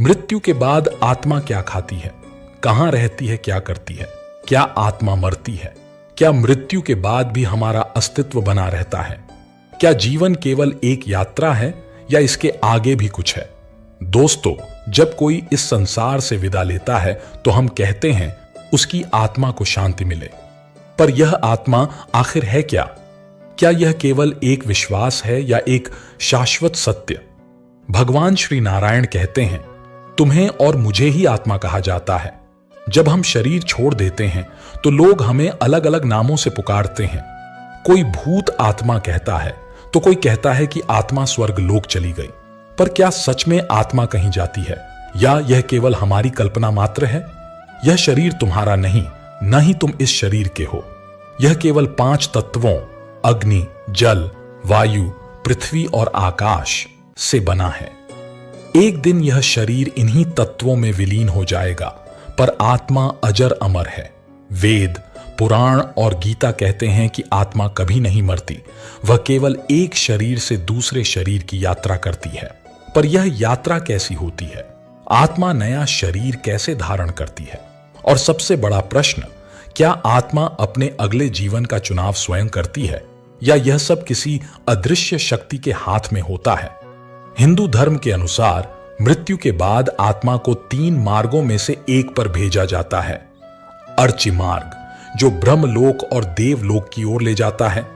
मृत्यु के बाद आत्मा क्या खाती है, कहां रहती है, क्या करती है? क्या आत्मा मरती है? क्या मृत्यु के बाद भी हमारा अस्तित्व बना रहता है? क्या जीवन केवल एक यात्रा है या इसके आगे भी कुछ है? दोस्तों, जब कोई इस संसार से विदा लेता है तो हम कहते हैं उसकी आत्मा को शांति मिले। पर यह आत्मा आखिर है क्या? क्या यह केवल एक विश्वास है या एक शाश्वत सत्य? भगवान श्री नारायण कहते हैं, तुम्हें और मुझे ही आत्मा कहा जाता है। जब हम शरीर छोड़ देते हैं तो लोग हमें अलग अलग नामों से पुकारते हैं। कोई भूत आत्मा कहता है तो कोई कहता है कि आत्मा स्वर्ग लोक चली गई। पर क्या सच में आत्मा कहीं जाती है या यह केवल हमारी कल्पना मात्र है? यह शरीर तुम्हारा नहीं, न ही तुम इस शरीर के हो। यह केवल 5 तत्वों अग्नि, जल, वायु, पृथ्वी और आकाश से बना है। एक दिन यह शरीर इन्हीं तत्वों में विलीन हो जाएगा, पर आत्मा अजर अमर है। वेद, पुराण और गीता कहते हैं कि आत्मा कभी नहीं मरती, वह केवल एक शरीर से दूसरे शरीर की यात्रा करती है। पर यह यात्रा कैसी होती है? आत्मा नया शरीर कैसे धारण करती है? और सबसे बड़ा प्रश्न, क्या आत्मा अपने अगले जीवन का चुनाव स्वयं करती है या यह सब किसी अदृश्य शक्ति के हाथ में होता है? हिंदू धर्म के अनुसार मृत्यु के बाद आत्मा को 3 मार्गों में से एक पर भेजा जाता है। अर्ची मार्ग, जो ब्रह्मलोक और देवलोक की ओर ले जाता है।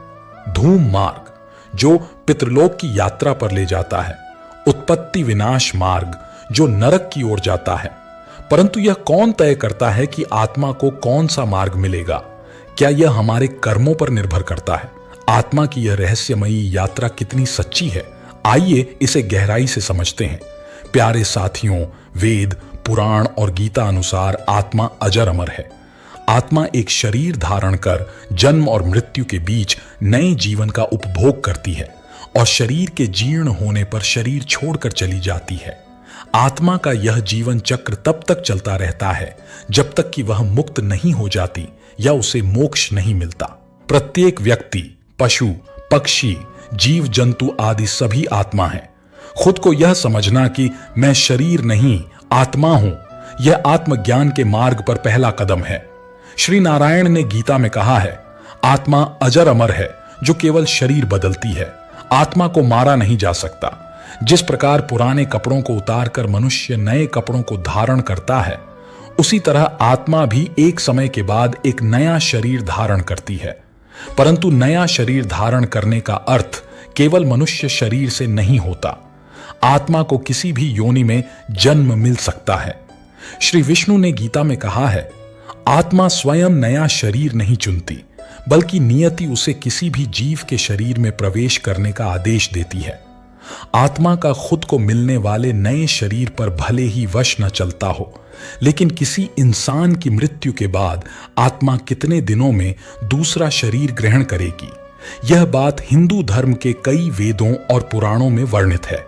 धूम मार्ग, जो पितृलोक की यात्रा पर ले जाता है। उत्पत्ति विनाश मार्ग, जो नरक की ओर जाता है। परंतु यह कौन तय करता है कि आत्मा को कौन सा मार्ग मिलेगा? क्या यह हमारे कर्मों पर निर्भर करता है? आत्मा की यह रहस्यमयी यात्रा कितनी सच्ची है, आइए इसे गहराई से समझते हैं। प्यारे साथियों, वेद, पुराण और गीता अनुसार आत्मा अजर अमर है। आत्मा एक शरीर धारण कर जन्म और मृत्यु के बीच नए जीवन का उपभोग करती है और शरीर के जीर्ण होने पर शरीर छोड़कर चली जाती है। आत्मा का यह जीवन चक्र तब तक चलता रहता है जब तक कि वह मुक्त नहीं हो जाती या उसे मोक्ष नहीं मिलता। प्रत्येक व्यक्ति, पशु, पक्षी, जीव जंतु आदि सभी आत्मा हैं। खुद को यह समझना कि मैं शरीर नहीं आत्मा हूं, यह आत्मज्ञान के मार्ग पर पहला कदम है। श्री नारायण ने गीता में कहा है, आत्मा अजर अमर है जो केवल शरीर बदलती है। आत्मा को मारा नहीं जा सकता। जिस प्रकार पुराने कपड़ों को उतारकर मनुष्य नए कपड़ों को धारण करता है, उसी तरह आत्मा भी एक समय के बाद एक नया शरीर धारण करती है। परंतु नया शरीर धारण करने का अर्थ केवल मनुष्य शरीर से नहीं होता। आत्मा को किसी भी योनि में जन्म मिल सकता है। श्री विष्णु ने गीता में कहा है, आत्मा स्वयं नया शरीर नहीं चुनती, बल्कि नियति उसे किसी भी जीव के शरीर में प्रवेश करने का आदेश देती है। आत्मा का खुद को मिलने वाले नए शरीर पर भले ही वश न चलता हो, लेकिन किसी इंसान की मृत्यु के बाद आत्मा कितने दिनों में दूसरा शरीर ग्रहण करेगी, यह बात हिंदू धर्म के कई वेदों और पुराणों में वर्णित है।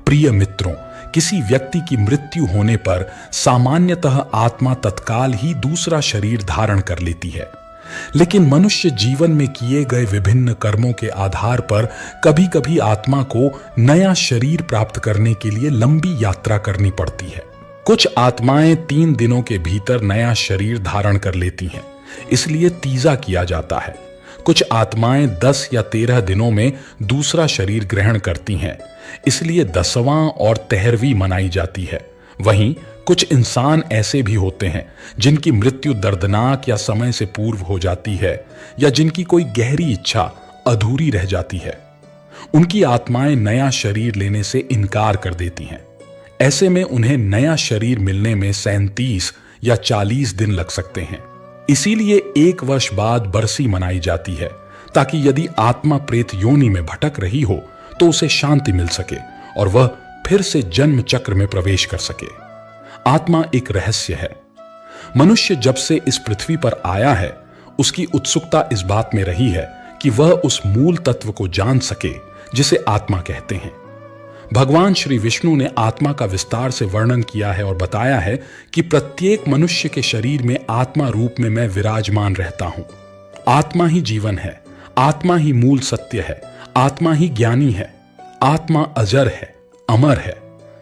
प्रिय मित्रों, किसी व्यक्ति की मृत्यु होने पर सामान्यतः आत्मा तत्काल ही दूसरा शरीर धारण कर लेती है, लेकिन मनुष्य जीवन में किए गए विभिन्न कर्मों के आधार पर कभी कभी आत्मा को नया शरीर प्राप्त करने के लिए लंबी यात्रा करनी पड़ती है। कुछ आत्माएं 3 दिनों के भीतर नया शरीर धारण कर लेती हैं, इसलिए तीजा किया जाता है। कुछ आत्माएं 10 या 13 दिनों में दूसरा शरीर ग्रहण करती हैं, इसलिए 10वां और 13वीं मनाई जाती है। वहीं कुछ इंसान ऐसे भी होते हैं जिनकी मृत्यु दर्दनाक या समय से पूर्व हो जाती है, या जिनकी कोई गहरी इच्छा अधूरी रह जाती है। उनकी आत्माएं नया शरीर लेने से इनकार कर देती हैं। ऐसे में उन्हें नया शरीर मिलने में 37 या 40 दिन लग सकते हैं। इसीलिए 1 वर्ष बाद बरसी मनाई जाती है, ताकि यदि आत्मा प्रेत योनि में भटक रही हो तो उसे शांति मिल सके और वह फिर से जन्म चक्र में प्रवेश कर सके। आत्मा एक रहस्य है। मनुष्य जब से इस पृथ्वी पर आया है, उसकी उत्सुकता इस बात में रही है कि वह उस मूल तत्व को जान सके जिसे आत्मा कहते हैं। भगवान श्री विष्णु ने आत्मा का विस्तार से वर्णन किया है और बताया है कि प्रत्येक मनुष्य के शरीर में आत्मा रूप में मैं विराजमान रहता हूं। आत्मा ही जीवन है, आत्मा ही मूल सत्य है, आत्मा ही ज्ञानी है, आत्मा अजर है, अमर है।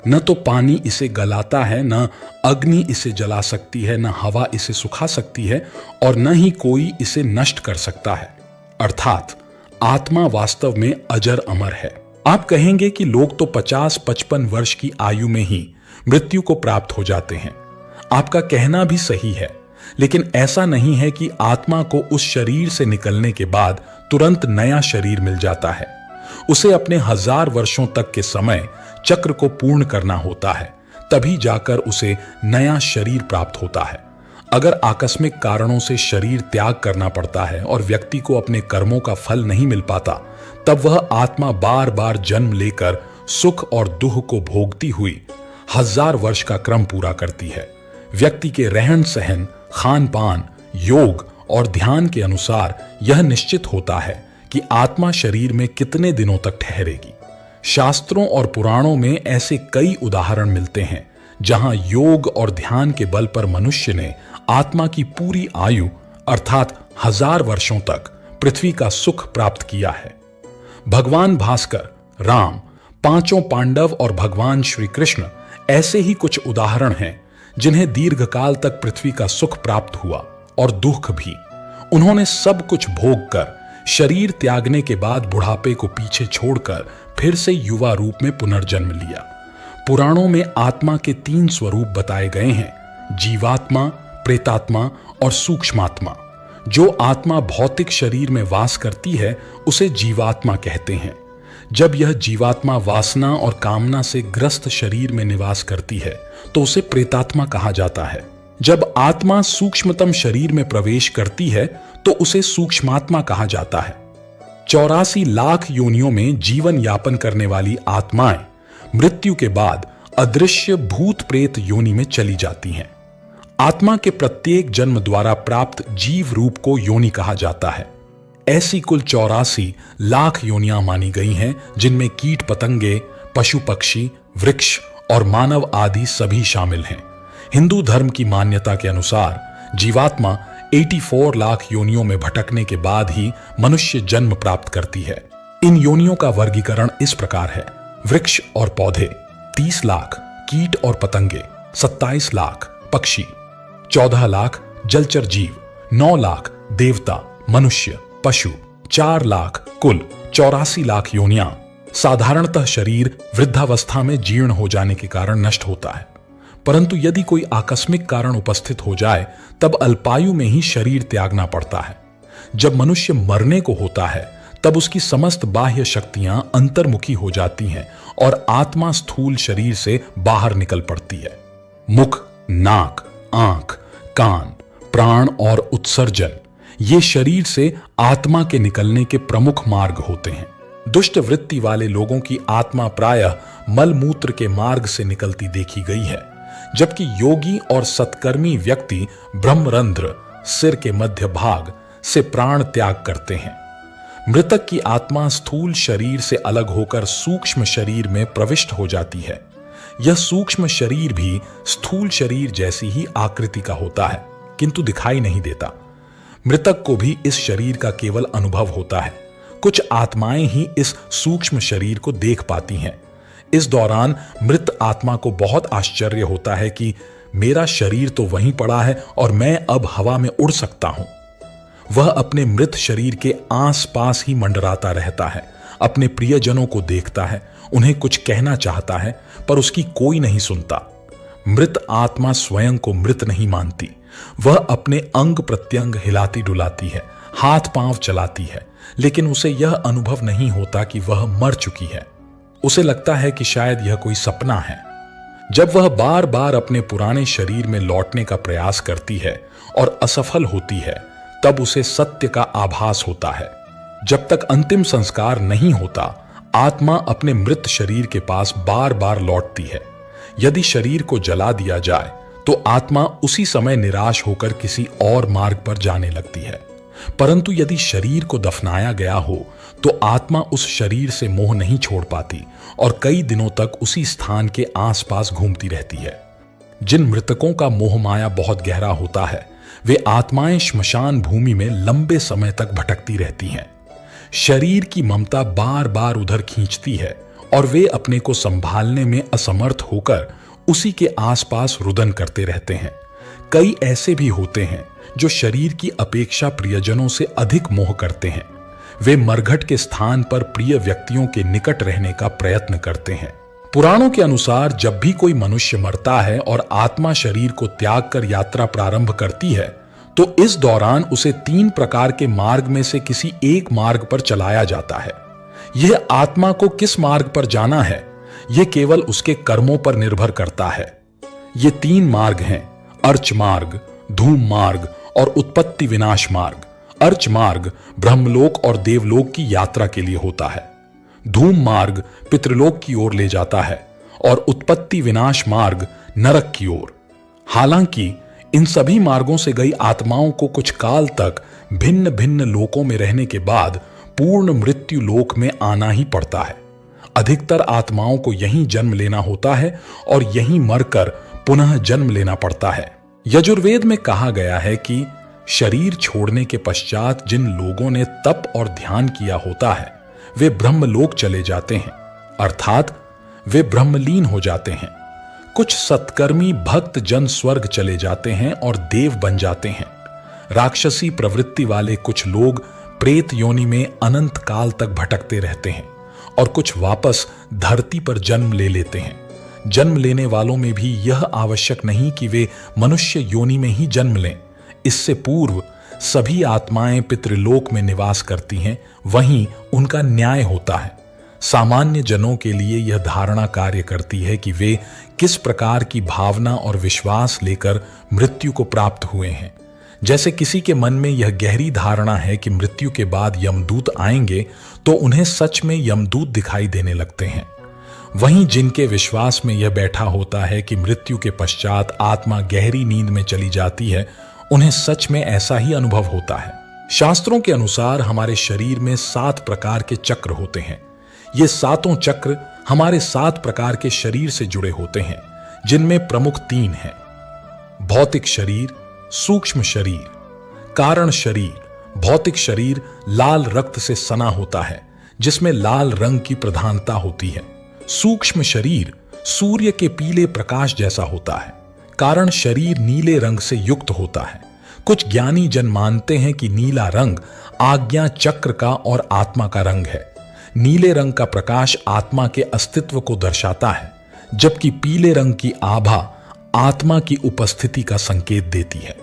न तो पानी इसे गलाता है, न अग्नि इसे जला सकती है, न हवा इसे सुखा सकती है, और न ही कोई इसे नष्ट कर सकता है। अर्थात आत्मा वास्तव में अजर अमर है। आप कहेंगे कि लोग तो 50-55 वर्ष की आयु में ही मृत्यु को प्राप्त हो जाते हैं। आपका कहना भी सही है, लेकिन ऐसा नहीं है कि आत्मा को उस शरीर से निकलने के बाद तुरंत नया शरीर मिल जाता है। उसे अपने 1000 वर्षों तक के समय चक्र को पूर्ण करना होता है, तभी जाकर उसे नया शरीर प्राप्त होता है। अगर आकस्मिक कारणों से शरीर त्याग करना पड़ता है और व्यक्ति को अपने कर्मों का फल नहीं मिल पाता, तब वह आत्मा बार बार जन्म लेकर सुख और दुख को भोगती हुई 1000 वर्ष का क्रम पूरा करती है। व्यक्ति के रहन सहन, खान पान, योग और ध्यान के अनुसार यह निश्चित होता है कि आत्मा शरीर में कितने दिनों तक ठहरेगी। शास्त्रों और पुराणों में ऐसे कई उदाहरण मिलते हैं जहां योग और ध्यान के बल पर मनुष्य ने आत्मा की पूरी आयु अर्थात 1000 वर्षों तक पृथ्वी का सुख प्राप्त किया है। भगवान भास्कर, राम, पांचों पांडव और भगवान श्री कृष्ण ऐसे ही कुछ उदाहरण हैं जिन्हें दीर्घकाल तक पृथ्वी का सुख प्राप्त हुआ और दुख भी। उन्होंने सब कुछ भोग कर शरीर त्यागने के बाद बुढ़ापे को पीछे छोड़कर फिर से युवा रूप में पुनर्जन्म लिया। पुराणों में आत्मा के 3 स्वरूप बताए गए हैं, जीवात्मा, प्रेतात्मा और सूक्ष्मात्मा। जो आत्मा भौतिक शरीर में वास करती है उसे जीवात्मा कहते हैं। जब यह जीवात्मा वासना और कामना से ग्रस्त शरीर में निवास करती है तो उसे प्रेतात्मा कहा जाता है। जब आत्मा सूक्ष्मतम शरीर में प्रवेश करती है तो उसे सूक्ष्मात्मा कहा जाता है। 84 लाख योनियों में जीवन यापन करने वाली आत्माएं मृत्यु के बाद अदृश्य भूत प्रेत योनि में चली जाती हैं। आत्मा के प्रत्येक जन्म द्वारा प्राप्त जीव रूप को योनि कहा जाता है। ऐसी कुल 84 लाख योनियां मानी गई हैं, जिनमें कीट पतंगे, पशु पक्षी, वृक्ष और मानव आदि सभी शामिल हैं। हिंदू धर्म की मान्यता के अनुसार जीवात्मा 84 लाख योनियों में भटकने के बाद ही मनुष्य जन्म प्राप्त करती है। इन योनियों का वर्गीकरण इस प्रकार है: वृक्ष और पौधे 30 लाख, कीट और पतंगे 27 लाख, पक्षी 14 लाख, जलचर जीव 9 लाख, देवता, मनुष्य, पशु 4 लाख, कुल 84 लाख योनियां। साधारणतः शरीर वृद्धावस्था में जीर्ण हो जाने के कारण नष्ट होता है, परंतु यदि कोई आकस्मिक कारण उपस्थित हो जाए तब अल्पायु में ही शरीर त्यागना पड़ता है। जब मनुष्य मरने को होता है तब उसकी समस्त बाह्य शक्तियां अंतर्मुखी हो जाती हैं और आत्मा स्थूल शरीर से बाहर निकल पड़ती है। मुख, नाक, आंख, कान, प्राण और उत्सर्जन ये शरीर से आत्मा के निकलने के प्रमुख मार्ग होते हैं। दुष्ट वृत्ति वाले लोगों की आत्मा प्रायः मलमूत्र के मार्ग से निकलती देखी गई है, जबकि योगी और सत्कर्मी व्यक्ति ब्रह्मरंध्र, सिर के मध्य भाग से प्राण त्याग करते हैं। मृतक की आत्मा स्थूल शरीर से अलग होकर सूक्ष्म शरीर में प्रविष्ट हो जाती है। यह सूक्ष्म शरीर भी स्थूल शरीर जैसी ही आकृति का होता है, किंतु दिखाई नहीं देता। मृतक को भी इस शरीर का केवल अनुभव होता है। कुछ आत्माएं ही इस सूक्ष्म शरीर को देख पाती हैं। इस दौरान मृत आत्मा को बहुत आश्चर्य होता है कि मेरा शरीर तो वहीं पड़ा है और मैं अब हवा में उड़ सकता हूं। वह अपने मृत शरीर के आसपास ही मंडराता रहता है, अपने प्रियजनों को देखता है, उन्हें कुछ कहना चाहता है, पर उसकी कोई नहीं सुनता। मृत आत्मा स्वयं को मृत नहीं मानती। वह अपने अंग प्रत्यंग हिलाती डुलाती है, हाथ पांव चलाती है, लेकिन उसे यह अनुभव नहीं होता कि वह मर चुकी है। उसे लगता है कि शायद यह कोई सपना है। जब वह बार बार अपने पुराने शरीर में लौटने का प्रयास करती है और असफल होती है, तब उसे सत्य का आभास होता है। जब तक अंतिम संस्कार नहीं होता, आत्मा अपने मृत शरीर के पास बार बार लौटती है। यदि शरीर को जला दिया जाए तो आत्मा उसी समय निराश होकर किसी और मार्ग पर जाने लगती है, परंतु यदि शरीर को दफनाया गया हो तो आत्मा उस शरीर से मोह नहीं छोड़ पाती और कई दिनों तक उसी स्थान के आसपास घूमती रहती है। जिन मृतकों का मोह माया बहुत गहरा होता है, वे आत्माएं श्मशान भूमि में लंबे समय तक भटकती रहती हैं। शरीर की ममता बार बार उधर खींचती है और वे अपने को संभालने में असमर्थ होकर उसी के आसपास रुदन करते रहते हैं। कई ऐसे भी होते हैं जो शरीर की अपेक्षा प्रियजनों से अधिक मोह करते हैं। वे मरघट के स्थान पर प्रिय व्यक्तियों के निकट रहने का प्रयत्न करते हैं। पुराणों के अनुसार जब भी कोई मनुष्य मरता है और आत्मा शरीर को त्याग कर यात्रा प्रारंभ करती है, तो इस दौरान उसे 3 प्रकार के मार्ग में से किसी एक मार्ग पर चलाया जाता है। यह आत्मा को किस मार्ग पर जाना है, यह केवल उसके कर्मों पर निर्भर करता है। ये 3 मार्ग हैं, अर्च मार्ग, धूम मार्ग और उत्पत्ति विनाश मार्ग। अर्च मार्ग ब्रह्मलोक और देवलोक की यात्रा के लिए होता है। धूम मार्ग पितृलोक की ओर ले जाता है और उत्पत्ति विनाश मार्ग नरक की ओर। हालांकि इन सभी मार्गों से गई आत्माओं को कुछ काल तक भिन्न भिन्न लोकों में रहने के बाद पूर्ण मृत्यु लोक में आना ही पड़ता है। अधिकतर आत्माओं को यहीं जन्म लेना होता है और यहीं मरकर पुनः जन्म लेना पड़ता है। यजुर्वेद में कहा गया है कि शरीर छोड़ने के पश्चात जिन लोगों ने तप और ध्यान किया होता है वे ब्रह्मलोक चले जाते हैं, अर्थात वे ब्रह्मलीन हो जाते हैं। कुछ सत्कर्मी भक्त जन स्वर्ग चले जाते हैं और देव बन जाते हैं। राक्षसी प्रवृत्ति वाले कुछ लोग प्रेत योनि में अनंत काल तक भटकते रहते हैं और कुछ वापस धरती पर जन्म ले लेते हैं। जन्म लेने वालों में भी यह आवश्यक नहीं कि वे मनुष्य योनि में ही जन्म लें। इससे पूर्व सभी आत्माएं पितृलोक में निवास करती हैं, वहीं उनका न्याय होता है। सामान्य जनों के लिए यह धारणा कार्य करती है कि वे किस प्रकार की भावना और विश्वास लेकर मृत्यु को प्राप्त हुए हैं। जैसे किसी के मन में यह गहरी धारणा है कि मृत्यु के बाद यमदूत आएंगे तो उन्हें सच में यमदूत दिखाई देने लगते हैं। वहीं जिनके विश्वास में यह बैठा होता है कि मृत्यु के पश्चात आत्मा गहरी नींद में चली जाती है, उन्हें सच में ऐसा ही अनुभव होता है। शास्त्रों के अनुसार हमारे शरीर में 7 प्रकार के चक्र होते हैं। ये 7 चक्र हमारे 7 प्रकार के शरीर से जुड़े होते हैं, जिनमें प्रमुख 3 हैं: भौतिक शरीर, सूक्ष्म शरीर, कारण शरीर। भौतिक शरीर लाल रक्त से सना होता है, जिसमें लाल रंग की प्रधानता होती है। सूक्ष्म शरीर सूर्य के पीले प्रकाश जैसा होता है। कारण शरीर नीले रंग से युक्त होता है। कुछ ज्ञानी जन मानते हैं कि नीला रंग आज्ञा चक्र का और आत्मा का रंग है। नीले रंग का प्रकाश आत्मा के अस्तित्व को दर्शाता है, जबकि पीले रंग की आभा आत्मा की उपस्थिति का संकेत देती है।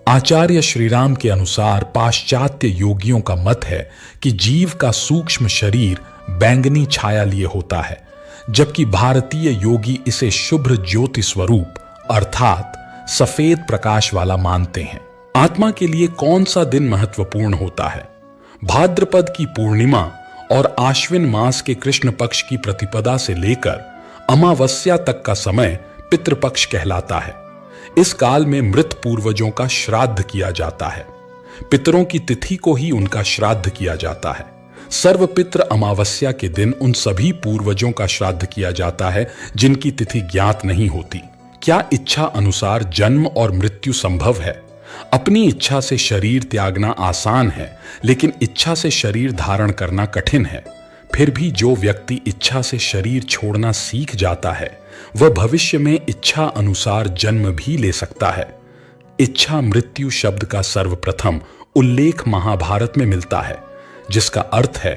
आचार्य श्रीराम के अनुसार पाश्चात्य योगियों का मत है कि जीव का सूक्ष्म शरीर बैंगनी छाया लिए होता है, जबकि भारतीय योगी इसे शुभ्र ज्योति स्वरूप अर्थात सफेद प्रकाश वाला मानते हैं। आत्मा के लिए कौन सा दिन महत्वपूर्ण होता है? भाद्रपद की पूर्णिमा और आश्विन मास के कृष्ण पक्ष की प्रतिपदा से लेकर अमावस्या तक का समय पितृपक्ष कहलाता है। इस काल में मृत पूर्वजों का श्राद्ध किया जाता है। पितरों की तिथि को ही उनका श्राद्ध किया जाता है। सर्वपित्र अमावस्या के दिन उन सभी पूर्वजों का श्राद्ध किया जाता है जिनकी तिथि ज्ञात नहीं होती। क्या इच्छा अनुसार जन्म और मृत्यु संभव है? अपनी इच्छा से शरीर त्यागना आसान है, लेकिन इच्छा से शरीर धारण करना कठिन है। फिर भी जो व्यक्ति इच्छा से शरीर छोड़ना सीख जाता है, वह भविष्य में इच्छा अनुसार जन्म भी ले सकता है। इच्छा मृत्यु शब्द का सर्वप्रथम उल्लेख महाभारत में मिलता है, जिसका अर्थ है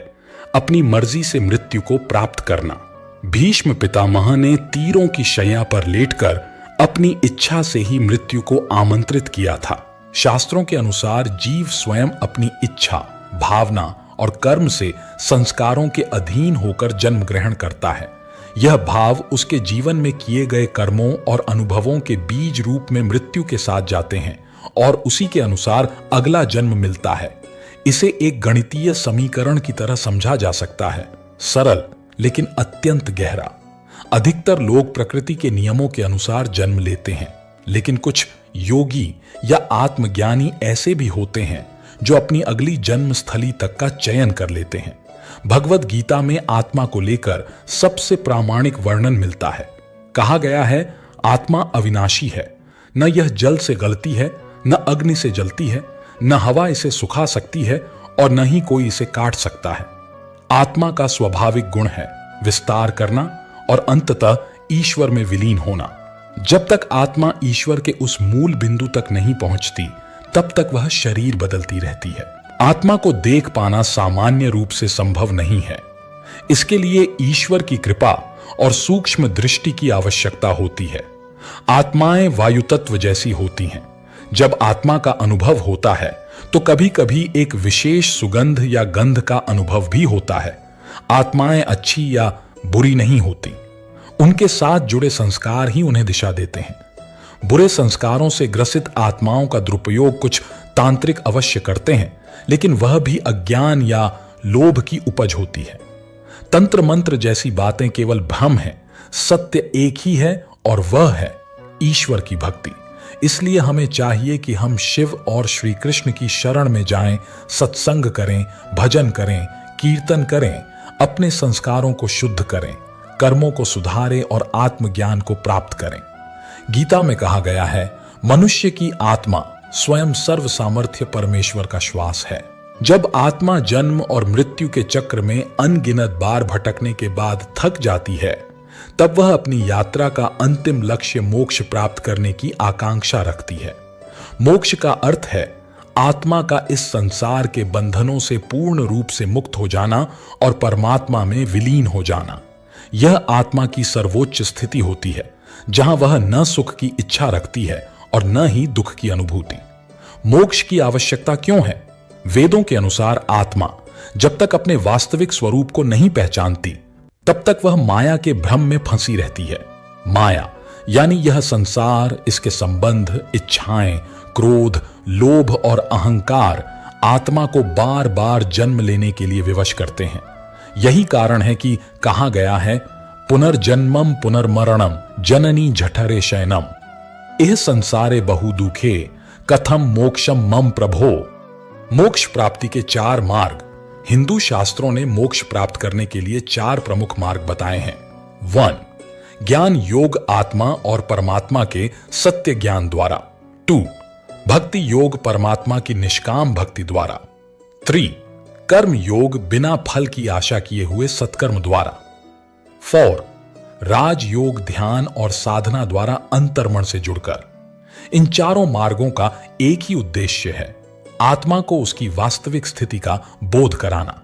अपनी मर्जी से मृत्यु को प्राप्त करना। भीष्म पितामह ने तीरों की शैया पर लेटकर अपनी इच्छा से ही मृत्यु को आमंत्रित किया था। शास्त्रों के अनुसार जीव स्वयं अपनी इच्छा, भावना और कर्म से संस्कारों के अधीन होकर जन्म ग्रहण करता है। यह भाव उसके जीवन में किए गए कर्मों और अनुभवों के बीज रूप में मृत्यु के साथ जाते हैं और उसी के अनुसार अगला जन्म मिलता है। इसे एक गणितीय समीकरण की तरह समझा जा सकता है, सरल लेकिन अत्यंत गहरा। अधिकतर लोग प्रकृति के नियमों के अनुसार जन्म लेते हैं, लेकिन कुछ योगी या आत्मज्ञानी ऐसे भी होते हैं जो अपनी अगली जन्म स्थली तक का चयन कर लेते हैं। भगवद गीता में आत्मा को लेकर सबसे प्रामाणिक वर्णन मिलता है। कहा गया है, आत्मा अविनाशी है, न यह जल से गलती है, न अग्नि से जलती है, न हवा इसे सुखा सकती है और न ही कोई इसे काट सकता है। आत्मा का स्वाभाविक गुण है विस्तार करना और अंततः ईश्वर में विलीन होना। जब तक आत्मा ईश्वर के उस मूल बिंदु तक नहीं पहुंचती, तब तक वह शरीर बदलती रहती है। आत्मा को देख पाना सामान्य रूप से संभव नहीं है। इसके लिए ईश्वर की कृपा और सूक्ष्म दृष्टि की आवश्यकता होती है। आत्माएं वायु तत्व जैसी होती हैं। जब आत्मा का अनुभव होता है तो कभी कभी एक विशेष सुगंध या गंध का अनुभव भी होता है। आत्माएं अच्छी या बुरी नहीं होती, उनके साथ जुड़े संस्कार ही उन्हें दिशा देते हैं। बुरे संस्कारों से ग्रसित आत्माओं का दुरुपयोग कुछ तांत्रिक अवश्य करते हैं, लेकिन वह भी अज्ञान या लोभ की उपज होती है। तंत्र मंत्र जैसी बातें केवल भ्रम है। सत्य एक ही है और वह है ईश्वर की भक्ति। इसलिए हमें चाहिए कि हम शिव और श्री कृष्ण की शरण में जाएं, सत्संग करें, भजन करें, कीर्तन करें, अपने संस्कारों को शुद्ध करें, कर्मों को सुधारें और आत्मज्ञान को प्राप्त करें। गीता में कहा गया है, मनुष्य की आत्मा स्वयं सर्व सामर्थ्य परमेश्वर का श्वास है। जब आत्मा जन्म और मृत्यु के चक्र में अनगिनत बार भटकने के बाद थक जाती है, तब वह अपनी यात्रा का अंतिम लक्ष्य मोक्ष प्राप्त करने की आकांक्षा रखती है। मोक्ष का अर्थ है आत्मा का इस संसार के बंधनों से पूर्ण रूप से मुक्त हो जाना और परमात्मा में विलीन हो जाना। यह आत्मा की सर्वोच्च स्थिति होती है, जहां वह न सुख की इच्छा रखती है और न ही दुख की अनुभूति। मोक्ष की आवश्यकता क्यों है? वेदों के अनुसार आत्मा जब तक अपने वास्तविक स्वरूप को नहीं पहचानती, तब तक वह माया के भ्रम में फंसी रहती है। माया यानी यह संसार, इसके संबंध, इच्छाएं, क्रोध, लोभ और अहंकार आत्मा को बार बार जन्म लेने के लिए विवश करते हैं। यही कारण है कि कहा गया है, पुनर्जन्मम पुनर्मरणम जननी जठरे शयनम इह संसारे बहु दुखे कथम मोक्षम मम प्रभो। मोक्ष प्राप्ति के 4 मार्ग। हिंदू शास्त्रों ने मोक्ष प्राप्त करने के लिए 4 प्रमुख मार्ग बताए हैं। 1. ज्ञान योग आत्मा और परमात्मा के सत्य ज्ञान द्वारा। 2. भक्ति योग परमात्मा की निष्काम भक्ति द्वारा। 3. कर्म योग बिना फल की आशा किए हुए सत्कर्म द्वारा। 4. राज योग ध्यान और साधना द्वारा अंतर्मन से जुड़कर। इन चारों मार्गों का एक ही उद्देश्य है, आत्मा को उसकी वास्तविक स्थिति का बोध कराना।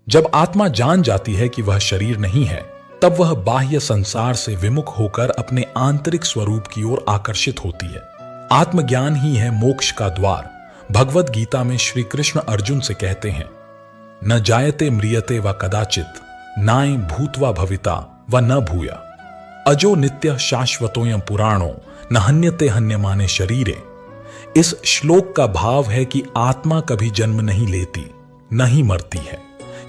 जब आत्मा जान जाती है कि वह शरीर नहीं है, तब वह बाह्य संसार से विमुख होकर अपने आंतरिक स्वरूप की ओर आकर्षित होती है। आत्मज्ञान ही है मोक्ष का द्वार। भगवद गीता में श्री कृष्ण अर्जुन से कहते हैं, न जायते म्रियते व कदाचित नाय भूत्वा भविता व न भूया अजो नित्य शाश्वतोयम पुराणो न हन्यते हन्यमाने शरीरे। इस श्लोक का भाव है कि आत्मा कभी जन्म नहीं लेती, नहीं मरती है।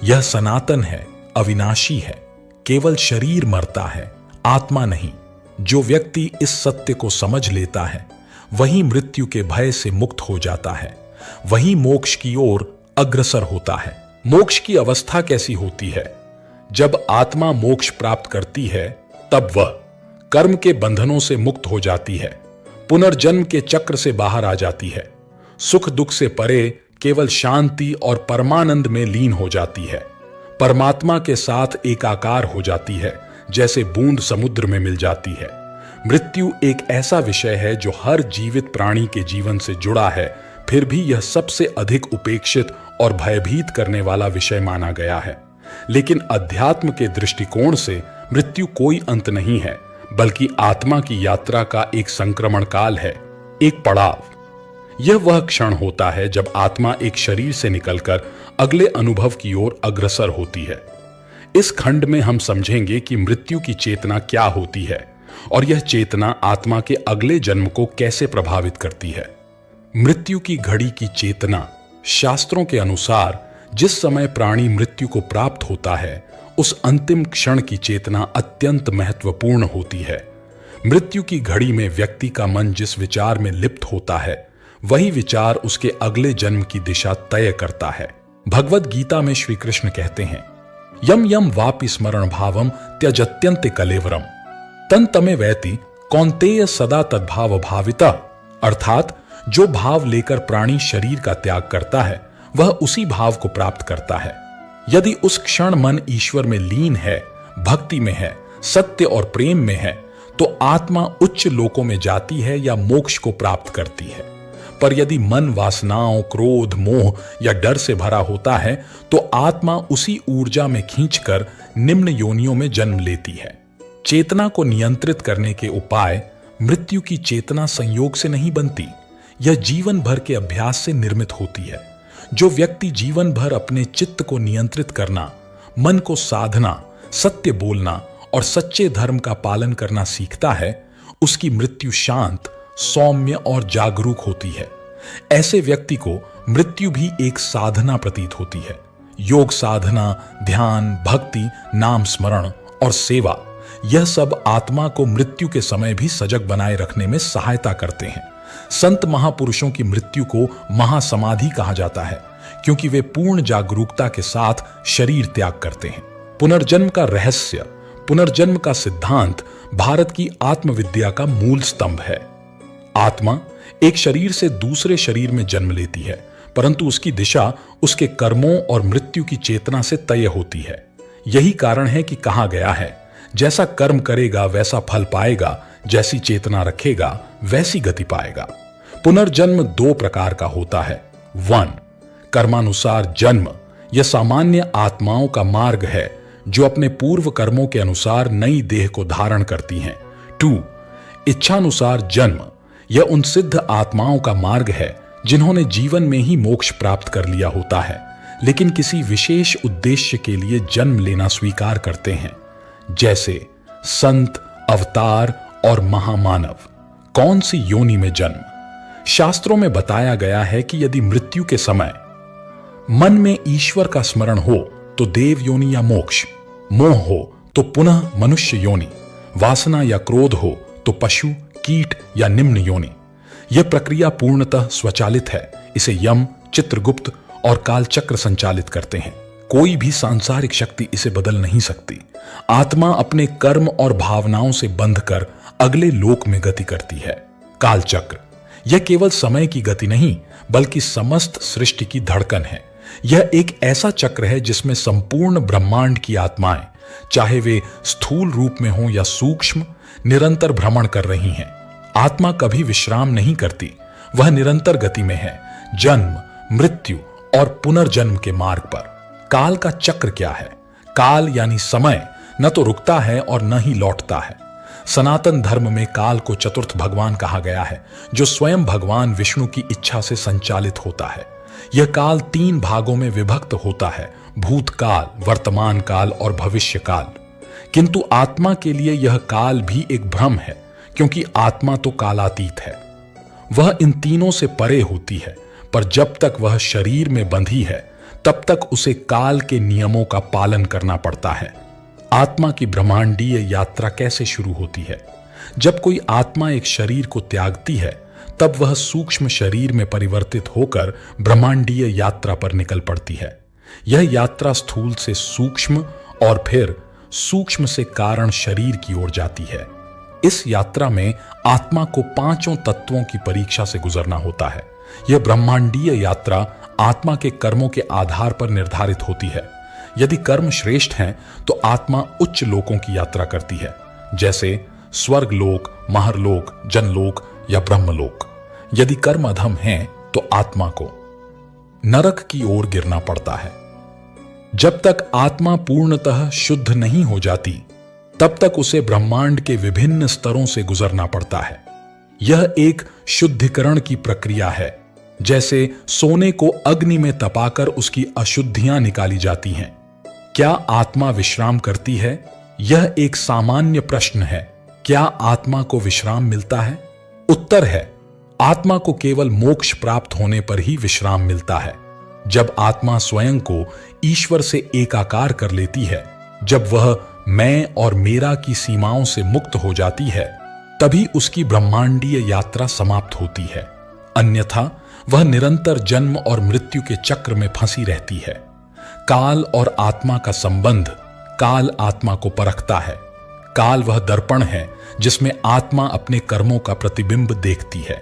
यह सनातन है, अविनाशी है। केवल शरीर मरता है, आत्मा नहीं। जो व्यक्ति इस सत्य को समझ लेता है, वही मृत्यु के भय से मुक्त हो जाता है, वही मोक्ष की ओर अग्रसर होता है। मोक्ष की अवस्था कैसी होती है? जब आत्मा मोक्ष प्राप्त करती है, तब वह कर्म के बंधनों से मुक्त हो जाती है, पुनर्जन्म के चक्र से बाहर आ जाती है, सुख दुख से परे केवल शांति और परमानंद में लीन हो जाती है, परमात्मा के साथ एकाकार हो जाती है, जैसे बूंद समुद्र में मिल जाती है। मृत्यु एक ऐसा विषय है जो हर जीवित प्राणी के जीवन से जुड़ा है, फिर भी यह सबसे अधिक उपेक्षित और भयभीत करने वाला विषय माना गया है। लेकिन अध्यात्म के दृष्टिकोण से मृत्यु कोई अंत नहीं है, बल्कि आत्मा की यात्रा का एक संक्रमण काल है, एक पड़ाव। यह वह क्षण होता है जब आत्मा एक शरीर से निकलकर अगले अनुभव की ओर अग्रसर होती है। इस खंड में हम समझेंगे कि मृत्यु की चेतना क्या होती है और यह चेतना आत्मा के अगले जन्म को कैसे प्रभावित करती है। मृत्यु की घड़ी की चेतना। शास्त्रों के अनुसार जिस समय प्राणी मृत्यु को प्राप्त होता है, उस अंतिम क्षण की चेतना अत्यंत महत्वपूर्ण होती है। मृत्यु की घड़ी में व्यक्ति का मन जिस विचार में लिप्त होता है, वही विचार उसके अगले जन्म की दिशा तय करता है। भगवद गीता में श्री कृष्ण कहते हैं, यम यम वापि स्मरण भावम त्यजत्यन्ते कलेवरम तन तमे वैति कौन्तेय सदा तद्भाव भाविता। अर्थात जो भाव लेकर प्राणी शरीर का त्याग करता है, वह उसी भाव को प्राप्त करता है। यदि उस क्षण मन ईश्वर में लीन है, भक्ति में है, सत्य और प्रेम में है, तो आत्मा उच्च लोकों में जाती है या मोक्ष को प्राप्त करती है। पर यदि मन वासनाओं, क्रोध, मोह या डर से भरा होता है तो आत्मा उसी ऊर्जा में खींचकर निम्न योनियों में जन्म लेती है। चेतना को नियंत्रित करने के उपाय मृत्यु की चेतना संयोग से नहीं बनती, यह जीवन भर के अभ्यास से निर्मित होती है। जो व्यक्ति जीवन भर अपने चित्त को नियंत्रित करना, मन को साधना, सत्य बोलना और सच्चे धर्म का पालन करना सीखता है, उसकी मृत्यु शांत, सौम्य और जागरूक होती है। ऐसे व्यक्ति को मृत्यु भी एक साधना प्रतीत होती है। योग साधना, ध्यान, भक्ति, नाम स्मरण और सेवा, यह सब आत्मा को मृत्यु के समय भी सजग बनाए रखने में सहायता करते हैं। संत महापुरुषों की मृत्यु को महासमाधि कहा जाता है, क्योंकि वे पूर्ण जागरूकता के साथ शरीर त्याग करते हैं। पुनर्जन्म का रहस्य, पुनर्जन्म का सिद्धांत भारत की आत्मविद्या का मूल स्तंभ है। आत्मा एक शरीर से दूसरे शरीर में जन्म लेती है, परंतु उसकी दिशा उसके कर्मों और मृत्यु की चेतना से तय होती है। यही कारण है कि कहा गया है, जैसा कर्म करेगा वैसा फल पाएगा, जैसी चेतना रखेगा वैसी गति पाएगा। पुनर्जन्म दो प्रकार का होता है। 1. कर्मानुसार जन्म, यह सामान्य आत्माओं का मार्ग है जो अपने पूर्व कर्मों के अनुसार नई देह को धारण करती हैं। 2. इच्छानुसार जन्म, यह उन सिद्ध आत्माओं का मार्ग है जिन्होंने जीवन में ही मोक्ष प्राप्त कर लिया होता है, लेकिन किसी विशेष उद्देश्य के लिए जन्म लेना स्वीकार करते हैं, जैसे संत, अवतार और महामानव। कौन सी योनि में जन्म? शास्त्रों में बताया गया है कि यदि मृत्यु के समय मन में ईश्वर का स्मरण हो तो देव योनि या मोक्ष, मोह हो तो पुनः मनुष्य योनि, वासना या क्रोध हो तो पशु, कीट या निम्न योनि। यह प्रक्रिया पूर्णतः स्वचालित है। इसे यम, चित्रगुप्त और कालचक्र संचालित करते हैं। कोई भी सांसारिक शक्ति इसे बदल नहीं सकती। आत्मा अपने कर्म और भावनाओं से बंधकर अगले लोक में गति करती है। कालचक्र, यह केवल समय की गति नहीं बल्कि समस्त सृष्टि की धड़कन है। यह एक ऐसा चक्र है जिसमें संपूर्ण ब्रह्मांड की आत्माएं, चाहे वे स्थूल रूप में हों या सूक्ष्म, निरंतर भ्रमण कर रही हैं। आत्मा कभी विश्राम नहीं करती, वह निरंतर गति में है, जन्म, मृत्यु और पुनर्जन्म के मार्ग पर। काल का चक्र क्या है? काल यानी समय न तो रुकता है और न ही लौटता है। सनातन धर्म में काल को चतुर्थ भगवान कहा गया है, जो स्वयं भगवान विष्णु की इच्छा से संचालित होता है। यह काल 3 भागों में विभक्त होता है, भूतकाल, वर्तमान काल और भविष्य काल। किंतु आत्मा के लिए यह काल भी एक भ्रम है, क्योंकि आत्मा तो कालातीत है। वह इन तीनों से परे होती है, पर जब तक वह शरीर में बंधी है तब तक उसे काल के नियमों का पालन करना पड़ता है। आत्मा की ब्रह्मांडीय यात्रा कैसे शुरू होती है? जब कोई आत्मा एक शरीर को त्यागती है तब वह सूक्ष्म शरीर में परिवर्तित होकर ब्रह्मांडीय यात्रा पर निकल पड़ती है। यह यात्रा स्थूल से सूक्ष्म और फिर सूक्ष्म से कारण शरीर की ओर जाती है। इस यात्रा में आत्मा को 5 तत्वों की परीक्षा से गुजरना होता है। यह ब्रह्मांडीय यात्रा आत्मा के कर्मों के आधार पर निर्धारित होती है। यदि कर्म श्रेष्ठ हैं तो आत्मा उच्च लोकों की यात्रा करती है, जैसे स्वर्ग लोक, महरलोक, जनलोक या ब्रह्मलोक। यदि कर्म अधम हैं तो आत्मा को नरक की ओर गिरना पड़ता है। जब तक आत्मा पूर्णतः शुद्ध नहीं हो जाती तब तक उसे ब्रह्मांड के विभिन्न स्तरों से गुजरना पड़ता है। यह एक शुद्धिकरण की प्रक्रिया है। जैसे सोने को अग्नि में तपाकर उसकी अशुद्धियां निकाली जाती हैं। क्या आत्मा विश्राम करती है? यह एक सामान्य प्रश्न है। क्या आत्मा को विश्राम मिलता है? उत्तर है, आत्मा को केवल मोक्ष प्राप्त होने पर ही विश्राम मिलता है। जब आत्मा स्वयं को ईश्वर से एकाकार कर लेती है, जब वह मैं और मेरा की सीमाओं से मुक्त हो जाती है, तभी उसकी ब्रह्मांडीय यात्रा समाप्त होती है। अन्यथा वह निरंतर जन्म और मृत्यु के चक्र में फंसी रहती है। काल और आत्मा का संबंध, काल आत्मा को परखता है। काल वह दर्पण है जिसमें आत्मा अपने कर्मों का प्रतिबिंब देखती है।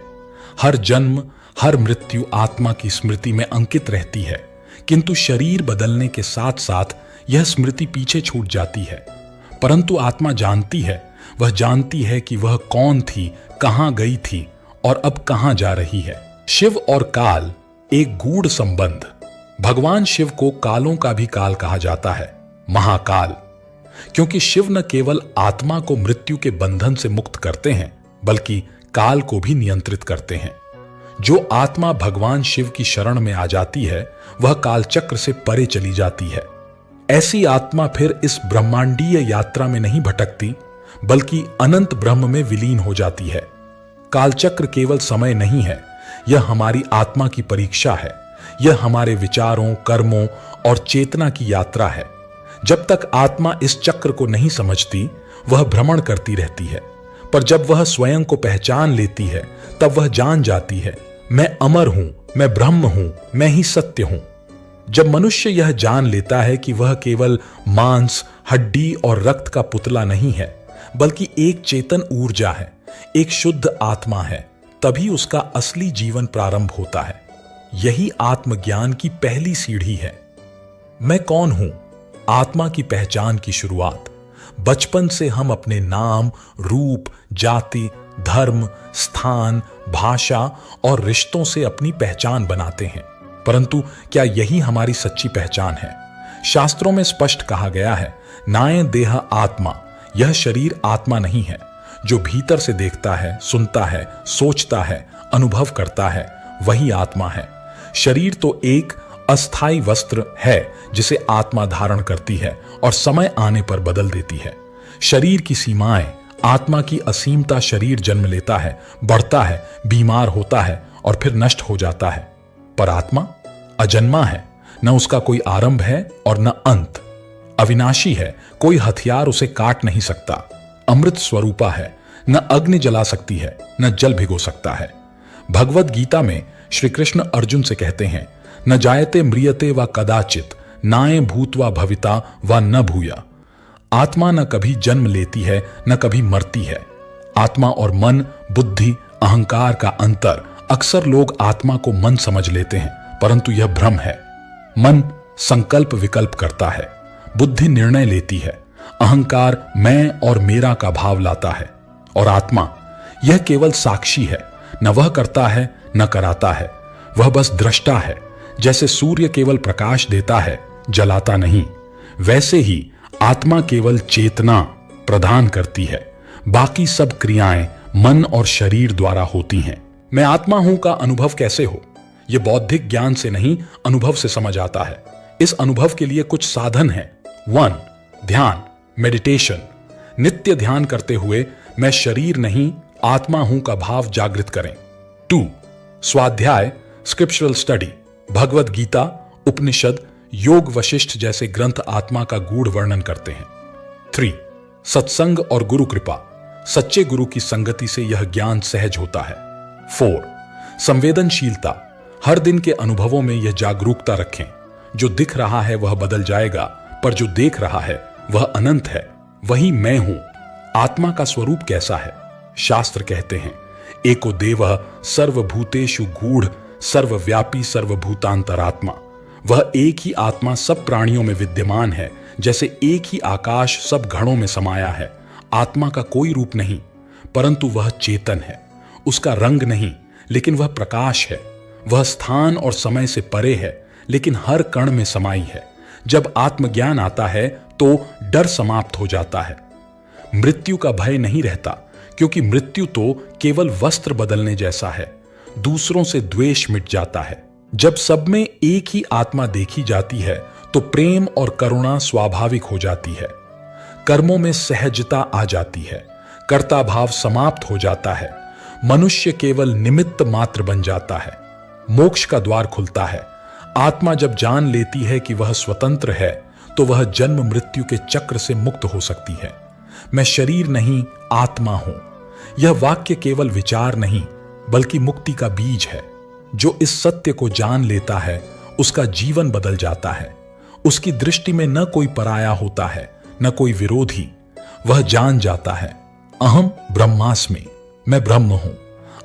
हर जन्म, हर मृत्यु आत्मा की स्मृति में अंकित रहती है, किंतु शरीर बदलने के साथ साथ यह स्मृति पीछे छूट जाती है। परंतु आत्मा जानती है, वह जानती है कि वह कौन थी, कहां गई थी और अब कहां जा रही है। शिव और काल एक गूढ़ संबंध। भगवान शिव को कालों का भी काल कहा जाता है, महाकाल, क्योंकि शिव न केवल आत्मा को मृत्यु के बंधन से मुक्त करते हैं बल्कि काल को भी नियंत्रित करते हैं। जो आत्मा भगवान शिव की शरण में आ जाती है वह कालचक्र से परे चली जाती है। ऐसी आत्मा फिर इस ब्रह्मांडीय यात्रा में नहीं भटकती बल्कि अनंत ब्रह्म में विलीन हो जाती है। कालचक्र केवल समय नहीं है, यह हमारी आत्मा की परीक्षा है। यह हमारे विचारों, कर्मों और चेतना की यात्रा है। जब तक आत्मा इस चक्र को नहीं समझती वह भ्रमण करती रहती है, पर जब वह स्वयं को पहचान लेती है तब वह जान जाती है, मैं अमर हूं, मैं ब्रह्म हूं, मैं ही सत्य हूं। जब मनुष्य यह जान लेता है कि वह केवल मांस, हड्डी और रक्त का पुतला नहीं है बल्कि एक चेतन ऊर्जा है, एक शुद्ध आत्मा है, तभी उसका असली जीवन प्रारंभ होता है। यही आत्मज्ञान की पहली सीढ़ी है। मैं कौन हूं? आत्मा की पहचान की शुरुआत। बचपन से हम अपने नाम, रूप, जाति, धर्म, स्थान, भाषा और रिश्तों से अपनी पहचान बनाते हैं, परंतु क्या यही हमारी सच्ची पहचान है? शास्त्रों में स्पष्ट कहा गया है, नाय देह आत्मा, यह शरीर आत्मा नहीं है। जो भीतर से देखता है, सुनता है, सोचता है, अनुभव करता है, वही आत्मा है। शरीर तो एक अस्थाई वस्त्र है जिसे आत्मा धारण करती है और समय आने पर बदल देती है। शरीर की सीमाएं, आत्मा की असीमता। शरीर जन्म लेता है, बढ़ता है, बीमार होता है और फिर नष्ट हो जाता है, पर आत्मा अजन्मा है, न उसका कोई आरंभ है और न अंत। अविनाशी है, कोई हथियार उसे काट नहीं सकता। अमृत स्वरूपा है, न अग्नि जला सकती है, न जल भिगो सकता है। भगवद गीता में श्री कृष्ण अर्जुन से कहते हैं, न जायते म्रियते व कदाचित, नाय भूत्वा भविता व न भूया। आत्मा न कभी जन्म लेती है, न कभी मरती है। आत्मा और मन, बुद्धि, अहंकार का अंतर। अक्सर लोग आत्मा को मन समझ लेते हैं, परंतु यह भ्रम है। मन संकल्प विकल्प करता है, बुद्धि निर्णय लेती है, अहंकार मैं और मेरा का भाव लाता है, और आत्मा यह केवल साक्षी है, न वह करता है न कराता है, वह बस दृष्टा है। जैसे सूर्य केवल प्रकाश देता है, जलाता नहीं, वैसे ही आत्मा केवल चेतना प्रदान करती है। बाकी सब क्रियाएं मन और शरीर द्वारा होती हैं। मैं आत्मा हूं का अनुभव कैसे हो? यह बौद्धिक ज्ञान से नहीं, अनुभव से समझ आता है। इस अनुभव के लिए कुछ साधन हैं। 1. ध्यान, मेडिटेशन। नित्य ध्यान करते हुए मैं शरीर नहीं आत्मा हूं का भाव जागृत करें। 2. स्वाध्याय, स्क्रिप्चरल स्टडी। भगवद गीता, उपनिषद, योग वशिष्ठ जैसे ग्रंथ आत्मा का गूढ़ वर्णन करते हैं। 3. सत्संग और गुरु कृपा। सच्चे गुरु की संगति से यह ज्ञान सहज होता है। 4. संवेदनशीलता। हर दिन के अनुभवों में यह जागरूकता रखें, जो दिख रहा है वह बदल जाएगा, पर जो देख रहा है वह अनंत है, वही मैं हूं। आत्मा का स्वरूप कैसा है? शास्त्र कहते हैं, एको देवः सर्वभूतेषु गूढ़ सर्वव्यापी सर्वभूतांतरात्मा। वह एक ही आत्मा सब प्राणियों में विद्यमान है, जैसे एक ही आकाश सब घड़ों में समाया है। आत्मा का कोई रूप नहीं, परंतु वह चेतन है। उसका रंग नहीं, लेकिन वह प्रकाश है। वह स्थान और समय से परे है, लेकिन हर कण में समाई है। जब आत्मज्ञान आता है तो डर समाप्त हो जाता है। मृत्यु का भय नहीं रहता, क्योंकि मृत्यु तो केवल वस्त्र बदलने जैसा है। दूसरों से द्वेष मिट जाता है। जब सब में एक ही आत्मा देखी जाती है तो प्रेम और करुणा स्वाभाविक हो जाती है। कर्मों में सहजता आ जाती है। कर्ता भाव समाप्त हो जाता है। मनुष्य केवल निमित्त मात्र बन जाता है। मोक्ष का द्वार खुलता है। आत्मा जब जान लेती है कि वह स्वतंत्र है तो वह जन्म मृत्यु के चक्र से मुक्त हो सकती है। मैं शरीर नहीं आत्मा हूं। यह वाक्य केवल विचार नहीं बल्कि मुक्ति का बीज है। जो इस सत्य को जान लेता है उसका जीवन बदल जाता है। उसकी दृष्टि में न कोई पराया होता है, न कोई विरोधी। वह जान जाता है, अहम ब्रह्मास्मि, मैं ब्रह्म हूं।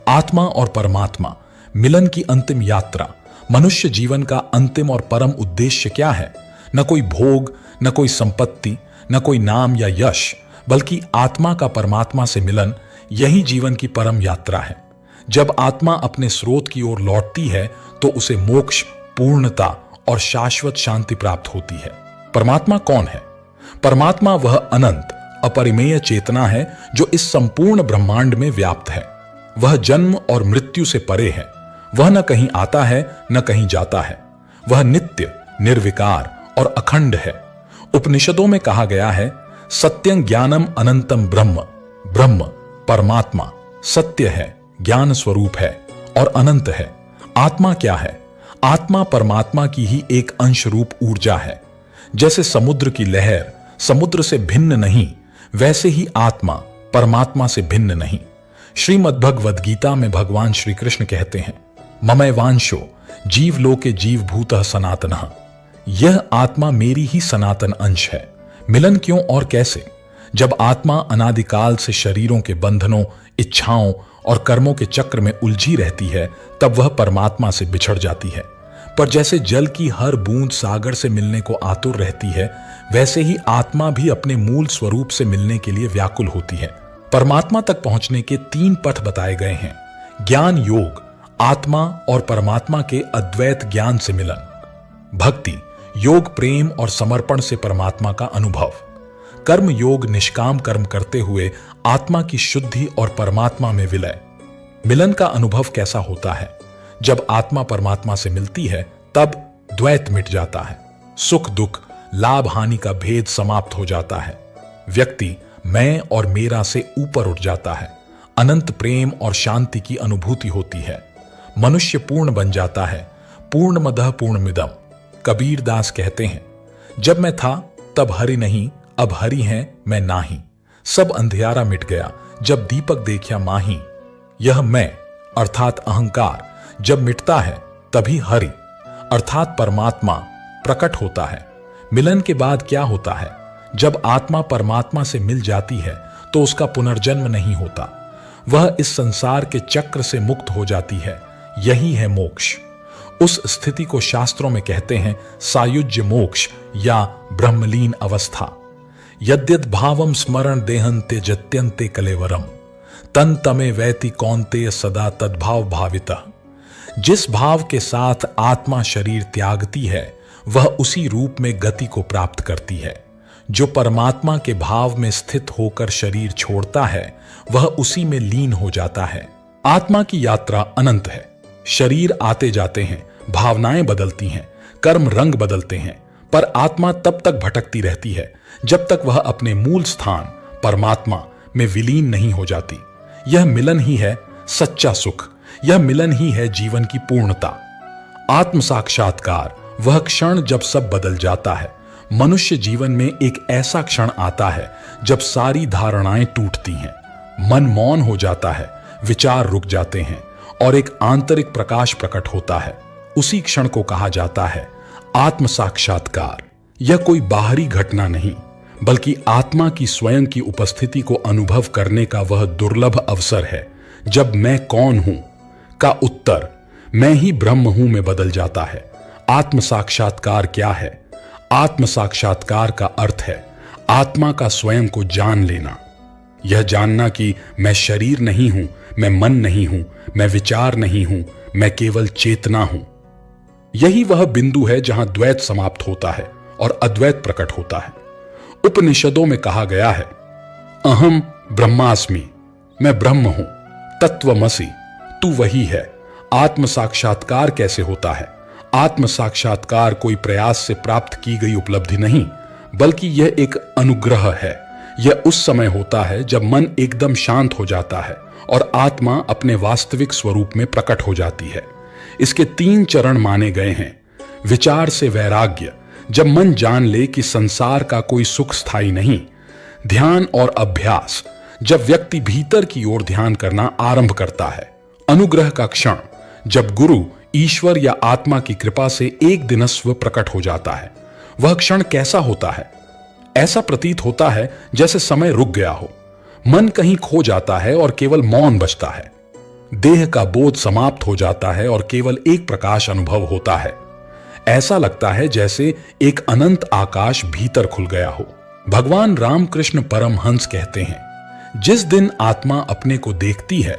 आत्मा और परमात्मा मिलन की अंतिम यात्रा। मनुष्य जीवन का अंतिम और परम उद्देश्य क्या है? न कोई भोग, न कोई संपत्ति, न कोई नाम या यश, बल्कि आत्मा का परमात्मा से मिलन, यही जीवन की परम यात्रा है। जब आत्मा अपने स्रोत की ओर लौटती है तो उसे मोक्ष, पूर्णता और शाश्वत शांति प्राप्त होती है। परमात्मा कौन है? परमात्मा वह अनंत, अपरिमेय चेतना है जो इस संपूर्ण ब्रह्मांड में व्याप्त है। वह जन्म और मृत्यु से परे है। वह न कहीं आता है न कहीं जाता है। वह नित्य, निर्विकार और अखंड है। उपनिषदों में कहा गया है, सत्यं ज्ञानम अनंतम ब्रह्म। ब्रह्म परमात्मा सत्य है, ज्ञान स्वरूप है और अनंत है। आत्मा क्या है? आत्मा परमात्मा की ही एक अंश रूप ऊर्जा है। जैसे समुद्र की लहर समुद्र से भिन्न नहीं, वैसे ही आत्मा परमात्मा से भिन्न नहीं। श्रीमद्भगवद गीता में भगवान श्री कृष्ण कहते हैं, ममैवांशो जीवलोके जीवभूतः सनातनः। यह आत्मा मेरी ही सनातन अंश है। मिलन क्यों और कैसे? जब आत्मा अनादिकाल से शरीरों के बंधनों, इच्छाओं और कर्मों के चक्र में उलझी रहती है, तब वह परमात्मा से बिछड़ जाती है। पर जैसे जल की हर बूंद सागर से मिलने को आतुर रहती है, वैसे ही आत्मा भी अपने मूल स्वरूप से मिलने के लिए व्याकुल होती है। परमात्मा तक पहुंचने के 3 पथ बताए गए हैं। ज्ञान योग, आत्मा और परमात्मा के अद्वैत ज्ञान से मिलन। भक्ति योग, प्रेम और समर्पण से परमात्मा का अनुभव। कर्म योग, निष्काम कर्म करते हुए आत्मा की शुद्धि और परमात्मा में विलय। मिलन का अनुभव कैसा होता है? जब आत्मा परमात्मा से मिलती है तब द्वैत मिट जाता है। सुख दुख, लाभ हानि का भेद समाप्त हो जाता है। व्यक्ति मैं और मेरा से ऊपर उठ जाता है। अनंत प्रेम और शांति की अनुभूति होती है। मनुष्य पूर्ण बन जाता है। पूर्णमदः पूर्णमिदम्। कबीर दास कहते हैं, जब मैं था तब हरि नहीं, अब हरि हैं मैं नाही। सब अंधियारा मिट गया जब दीपक देखा माही। यह मैं अर्थात अहंकार जब मिटता है तभी हरि अर्थात परमात्मा प्रकट होता है। मिलन के बाद क्या होता है? जब आत्मा परमात्मा से मिल जाती है तो उसका पुनर्जन्म नहीं होता। वह इस संसार के चक्र से मुक्त हो जाती है। यही है मोक्ष। उस स्थिति को शास्त्रों में कहते हैं सायुज्य मोक्ष या ब्रह्मलीन अवस्था। यद्यद भावम स्मरण देहं त्यजत्यन्ते कलेवरम तन तमे वैति कौन्तेय सदा तद्भाव भावितः। जिस भाव के साथ आत्मा शरीर त्यागती है वह उसी रूप में गति को प्राप्त करती है। जो परमात्मा के भाव में स्थित होकर शरीर छोड़ता है वह उसी में लीन हो जाता है। आत्मा की यात्रा अनंत है। शरीर आते जाते हैं, भावनाएं बदलती हैं, कर्म रंग बदलते हैं, पर आत्मा तब तक भटकती रहती है जब तक वह अपने मूल स्थान परमात्मा में विलीन नहीं हो जाती। यह मिलन ही है सच्चा सुख। यह मिलन ही है जीवन की पूर्णता। आत्म साक्षात्कार वह क्षण जब सब बदल जाता है। मनुष्य जीवन में एक ऐसा क्षण आता है जब सारी धारणाएं टूटती हैं, मन मौन हो जाता है, विचार रुक जाते हैं और एक आंतरिक प्रकाश प्रकट होता है। उसी क्षण को कहा जाता है आत्म साक्षात्कार। यह कोई बाहरी घटना नहीं, बल्कि आत्मा की स्वयं की उपस्थिति को अनुभव करने का वह दुर्लभ अवसर है जब मैं कौन हूं का उत्तर मैं ही ब्रह्म हूं में बदल जाता है। आत्म साक्षात्कार क्या है? आत्म साक्षात्कार का अर्थ है आत्मा का स्वयं को जान लेना। यह जानना कि मैं शरीर नहीं हूं, मैं मन नहीं हूं, मैं विचार नहीं हूं, मैं केवल चेतना हूं। यही वह बिंदु है जहां द्वैत समाप्त होता है और अद्वैत प्रकट होता है। उपनिषदों में कहा गया है अहम ब्रह्मास्मि, मैं ब्रह्म हूं, तत्वमसि, तू वही है। आत्म साक्षात्कार कैसे होता है? आत्म साक्षात्कार कोई प्रयास से प्राप्त की गई उपलब्धि नहीं, बल्कि यह एक अनुग्रह है। यह उस समय होता है जब मन एकदम शांत हो जाता है और आत्मा अपने वास्तविक स्वरूप में प्रकट हो जाती है। इसके 3 चरण माने गए हैं। विचार से वैराग्य, जब मन जान ले कि संसार का कोई सुख स्थायी नहीं। ध्यान और अभ्यास, जब व्यक्ति भीतर की ओर ध्यान करना आरंभ करता है। अनुग्रह का क्षण, जब गुरु, ईश्वर या आत्मा की कृपा से एक दिनस्व प्रकट हो जाता है। वह क्षण कैसा होता है? ऐसा प्रतीत होता है जैसे समय रुक गया हो। मन कहीं खो जाता है और केवल मौन बचता है। देह का बोध समाप्त हो जाता है और केवल एक प्रकाश अनुभव होता है। ऐसा लगता है जैसे एक अनंत आकाश भीतर खुल गया हो। भगवान रामकृष्ण परमहंस कहते हैं, जिस दिन आत्मा अपने को देखती है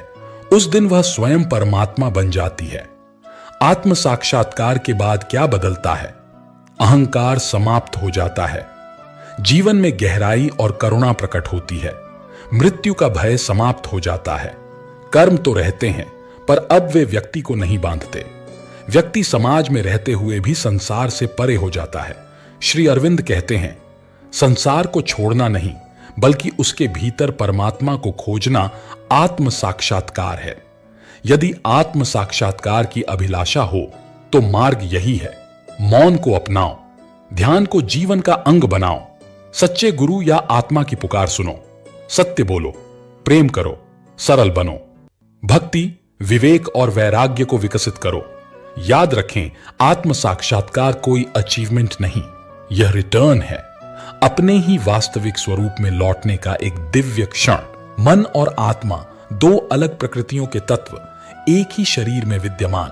उस दिन वह स्वयं परमात्मा बन जाती है। आत्म साक्षात्कार के बाद क्या बदलता है? अहंकार समाप्त हो जाता है, जीवन में गहराई और करुणा प्रकट होती है, मृत्यु का भय समाप्त हो जाता है। कर्म तो रहते हैं पर अब वे व्यक्ति को नहीं बांधते। व्यक्ति समाज में रहते हुए भी संसार से परे हो जाता है। श्री अरविंद कहते हैं, संसार को छोड़ना नहीं बल्कि उसके भीतर परमात्मा को खोजना आत्म साक्षात्कार है। यदि आत्म साक्षात्कार की अभिलाषा हो तो मार्ग यही है। मौन को अपनाओ, ध्यान को जीवन का अंग बनाओ, सच्चे गुरु या आत्मा की पुकार सुनो, सत्य बोलो, प्रेम करो, सरल बनो, भक्ति, विवेक और वैराग्य को विकसित करो। याद रखें, आत्म साक्षात्कार कोई अचीवमेंट नहीं, यह रिटर्न है, अपने ही वास्तविक स्वरूप में लौटने का एक दिव्य क्षण। मन और आत्मा दो अलग प्रकृतियों के तत्व एक ही शरीर में विद्यमान।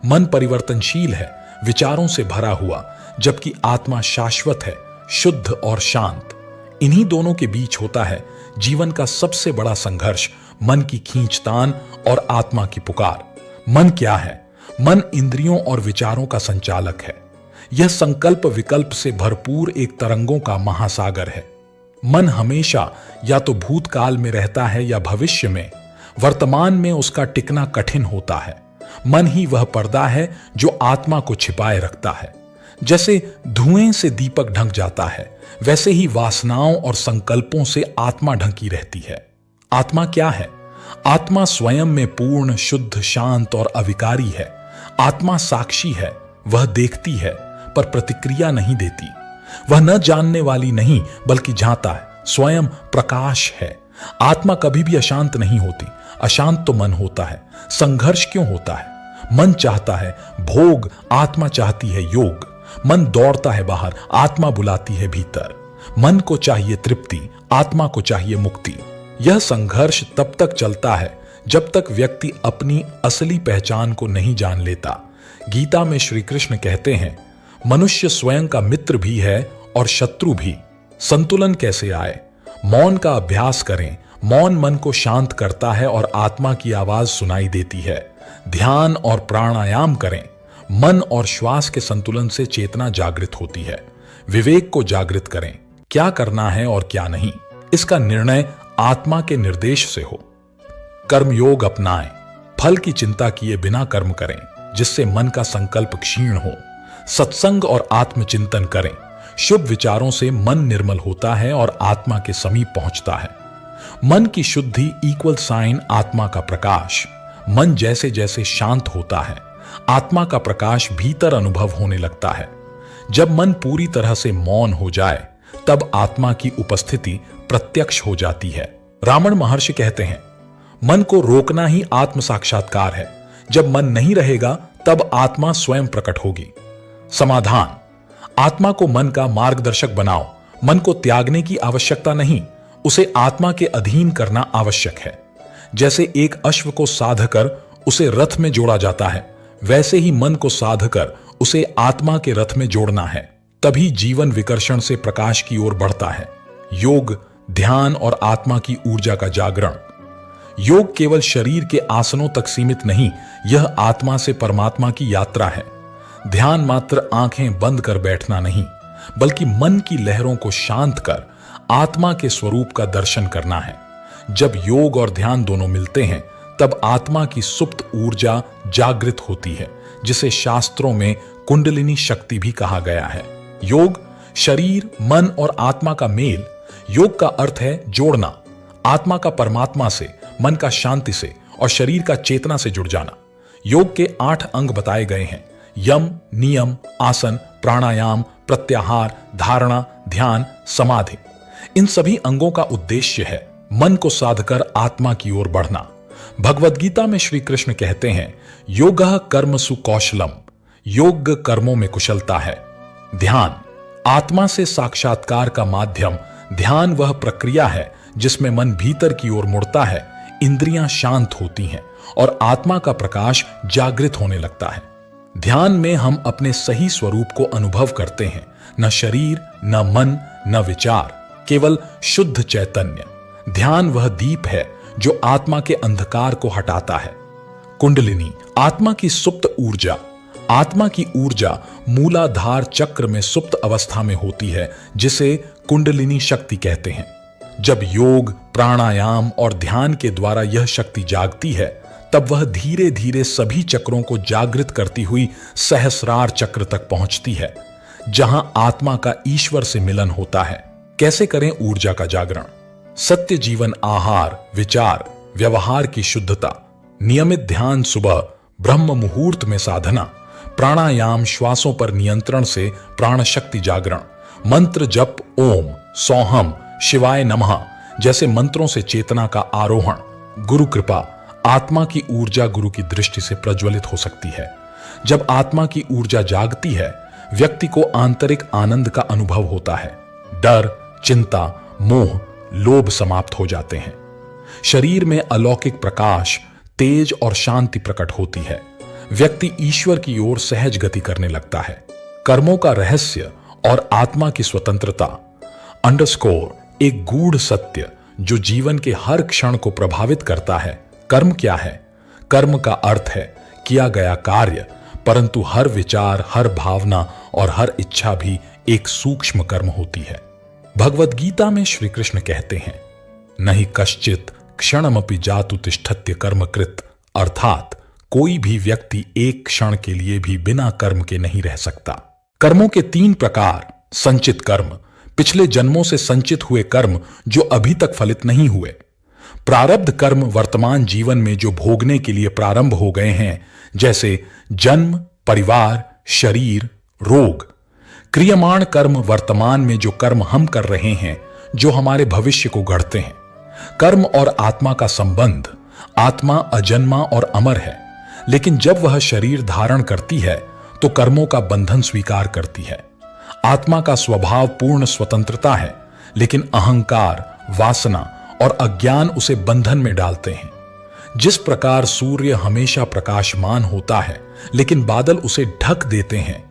मन परिवर्तनशील है, विचारों से भरा हुआ, जबकि आत्मा शाश्वत है, शुद्ध और शांत। इन्हीं दोनों के बीच होता है जीवन का सबसे बड़ा संघर्ष, मन की खींचतान और आत्मा की पुकार। मन क्या है? मन इंद्रियों और विचारों का संचालक है। यह संकल्प विकल्प से भरपूर एक तरंगों का महासागर है। मन हमेशा या तो भूतकाल में रहता है या भविष्य में। वर्तमान में उसका टिकना कठिन होता है। मन ही वह पर्दा है जो आत्मा को छिपाए रखता है। जैसे धुएं से दीपक ढक जाता है, वैसे ही वासनाओं और संकल्पों से आत्मा ढकी रहती है। आत्मा क्या है? आत्मा स्वयं में पूर्ण, शुद्ध, शांत और अविकारी है। आत्मा साक्षी है, वह देखती है पर प्रतिक्रिया नहीं देती। वह न जानने वाली नहीं बल्कि जानता है, स्वयं प्रकाश है। आत्मा कभी भी अशांत नहीं होती। अशांत तो मन होता है। संघर्ष क्यों होता है? मन चाहता है भोग, आत्मा चाहती है योग। मन दौड़ता है बाहर, आत्मा बुलाती है भीतर। मन को चाहिए तृप्ति, आत्मा को चाहिए मुक्ति। यह संघर्ष तब तक चलता है जब तक व्यक्ति अपनी असली पहचान को नहीं जान लेता। गीता में श्री कृष्ण कहते हैं, मनुष्य स्वयं का मित्र भी है और शत्रु भी। संतुलन कैसे आए? मौन का अभ्यास करें। मौन मन को शांत करता है और आत्मा की आवाज सुनाई देती है। ध्यान और प्राणायाम करें। मन और श्वास के संतुलन से चेतना जागृत होती है। विवेक को जागृत करें। क्या करना है और क्या नहीं, इसका निर्णय आत्मा के निर्देश से हो। कर्मयोग अपनाएं। फल की चिंता किए बिना कर्म करें, जिससे मन का संकल्प क्षीण हो। सत्संग और आत्मचिंतन करें। शुभ विचारों से मन निर्मल होता है और आत्मा के समीप पहुंचता है। मन की शुद्धि इक्वल साइन आत्मा का प्रकाश। मन जैसे जैसे शांत होता है, आत्मा का प्रकाश भीतर अनुभव होने लगता है। जब मन पूरी तरह से मौन हो जाए तब आत्मा की उपस्थिति प्रत्यक्ष हो जाती है। रावण महर्षि कहते हैं, मन को रोकना ही आत्म साक्षात्कार है। जब मन नहीं रहेगा तब आत्मा स्वयं प्रकट होगी। समाधान: आत्मा को मन का मार्गदर्शक बनाओ। मन को त्यागने की आवश्यकता नहीं, उसे आत्मा के अधीन करना आवश्यक है। जैसे एक अश्व को साधकर उसे रथ में जोड़ा जाता है, वैसे ही मन को साधकर उसे आत्मा के रथ में जोड़ना है। तभी जीवन विकर्षण से प्रकाश की ओर बढ़ता है। योग, ध्यान और आत्मा की ऊर्जा का जागरण। योग केवल शरीर के आसनों तक सीमित नहीं, यह आत्मा से परमात्मा की यात्रा है। ध्यान मात्र आंखें बंद कर बैठना नहीं, बल्कि मन की लहरों को शांत कर आत्मा के स्वरूप का दर्शन करना है। जब योग और ध्यान दोनों मिलते हैं तब आत्मा की सुप्त ऊर्जा जागृत होती है, जिसे शास्त्रों में कुंडलिनी शक्ति भी कहा गया है। योग शरीर, मन और आत्मा का मेल। योग का अर्थ है जोड़ना, आत्मा का परमात्मा से, मन का शांति से और शरीर का चेतना से जुड़ जाना। योग के 8 अंग बताए गए हैं: यम, नियम, आसन, प्राणायाम, प्रत्याहार, धारणा, ध्यान, समाधि। इन सभी अंगों का उद्देश्य है मन को साधकर आत्मा की ओर बढ़ना। भगवद गीता में श्री कृष्ण कहते हैं, योगः कर्मसु कौशलम। योग कर्मों में कुशलता है। ध्यान आत्मा से साक्षात्कार का माध्यम। ध्यान वह प्रक्रिया है जिसमें मन भीतर की ओर मुड़ता है, इंद्रियां शांत होती हैं और आत्मा का प्रकाश जागृत होने लगता है। ध्यान में हम अपने सही स्वरूप को अनुभव करते हैं, न शरीर, न मन, न विचार। केवल शुद्ध चैतन्य। ध्यान वह दीप है जो आत्मा के अंधकार को हटाता है। कुंडलिनी आत्मा की सुप्त ऊर्जा। आत्मा की ऊर्जा मूलाधार चक्र में सुप्त अवस्था में होती है, जिसे कुंडलिनी शक्ति कहते हैं। जब योग, प्राणायाम और ध्यान के द्वारा यह शक्ति जागती है, तब वह धीरे धीरे सभी चक्रों को जागृत करती हुई सहस्रार चक्र तक पहुंचती है, जहां आत्मा का ईश्वर से मिलन होता है। कैसे करें ऊर्जा का जागरण? सत्य जीवन, आहार, विचार, व्यवहार की शुद्धता, नियमित ध्यान, सुबह ब्रह्म मुहूर्त में साधना, प्राणायाम, श्वासों पर नियंत्रण से प्राण शक्ति जागरण, मंत्र जप, ओम, सोहम, शिवाय नमः जैसे मंत्रों से चेतना का आरोहण। गुरु कृपा, आत्मा की ऊर्जा गुरु की दृष्टि से प्रज्वलित हो सकती है। जब आत्मा की ऊर्जा जागती है, व्यक्ति को आंतरिक आनंद का अनुभव होता है। डर, चिंता, मोह, लोभ समाप्त हो जाते हैं। शरीर में अलौकिक प्रकाश, तेज और शांति प्रकट होती है। व्यक्ति ईश्वर की ओर सहज गति करने लगता है। कर्मों का रहस्य और आत्मा की स्वतंत्रता _ एक गूढ़ सत्य जो जीवन के हर क्षण को प्रभावित करता है। कर्म क्या है? कर्म का अर्थ है किया गया कार्य, परंतु हर विचार, हर भावना और हर इच्छा भी एक सूक्ष्म कर्म होती है। भगवद गीता में श्री कृष्ण कहते हैं, नहीं कश्चित क्षणमपि जातु तिष्ठत्य कर्मकृत, अर्थात कोई भी व्यक्ति एक क्षण के लिए भी बिना कर्म के नहीं रह सकता। कर्मों के 3 प्रकार: संचित कर्म, पिछले जन्मों से संचित हुए कर्म जो अभी तक फलित नहीं हुए; प्रारब्ध कर्म, वर्तमान जीवन में जो भोगने के लिए प्रारंभ हो गए हैं, जैसे जन्म, परिवार, शरीर, रोग; क्रियमाण कर्म, वर्तमान में जो कर्म हम कर रहे हैं, जो हमारे भविष्य को गढ़ते हैं। कर्म और आत्मा का संबंध: आत्मा अजन्मा और अमर है, लेकिन जब वह शरीर धारण करती है तो कर्मों का बंधन स्वीकार करती है। आत्मा का स्वभाव पूर्ण स्वतंत्रता है, लेकिन अहंकार, वासना और अज्ञान उसे बंधन में डालते हैं। जिस प्रकार सूर्य हमेशा प्रकाशमान होता है, लेकिन बादल उसे ढक देते हैं,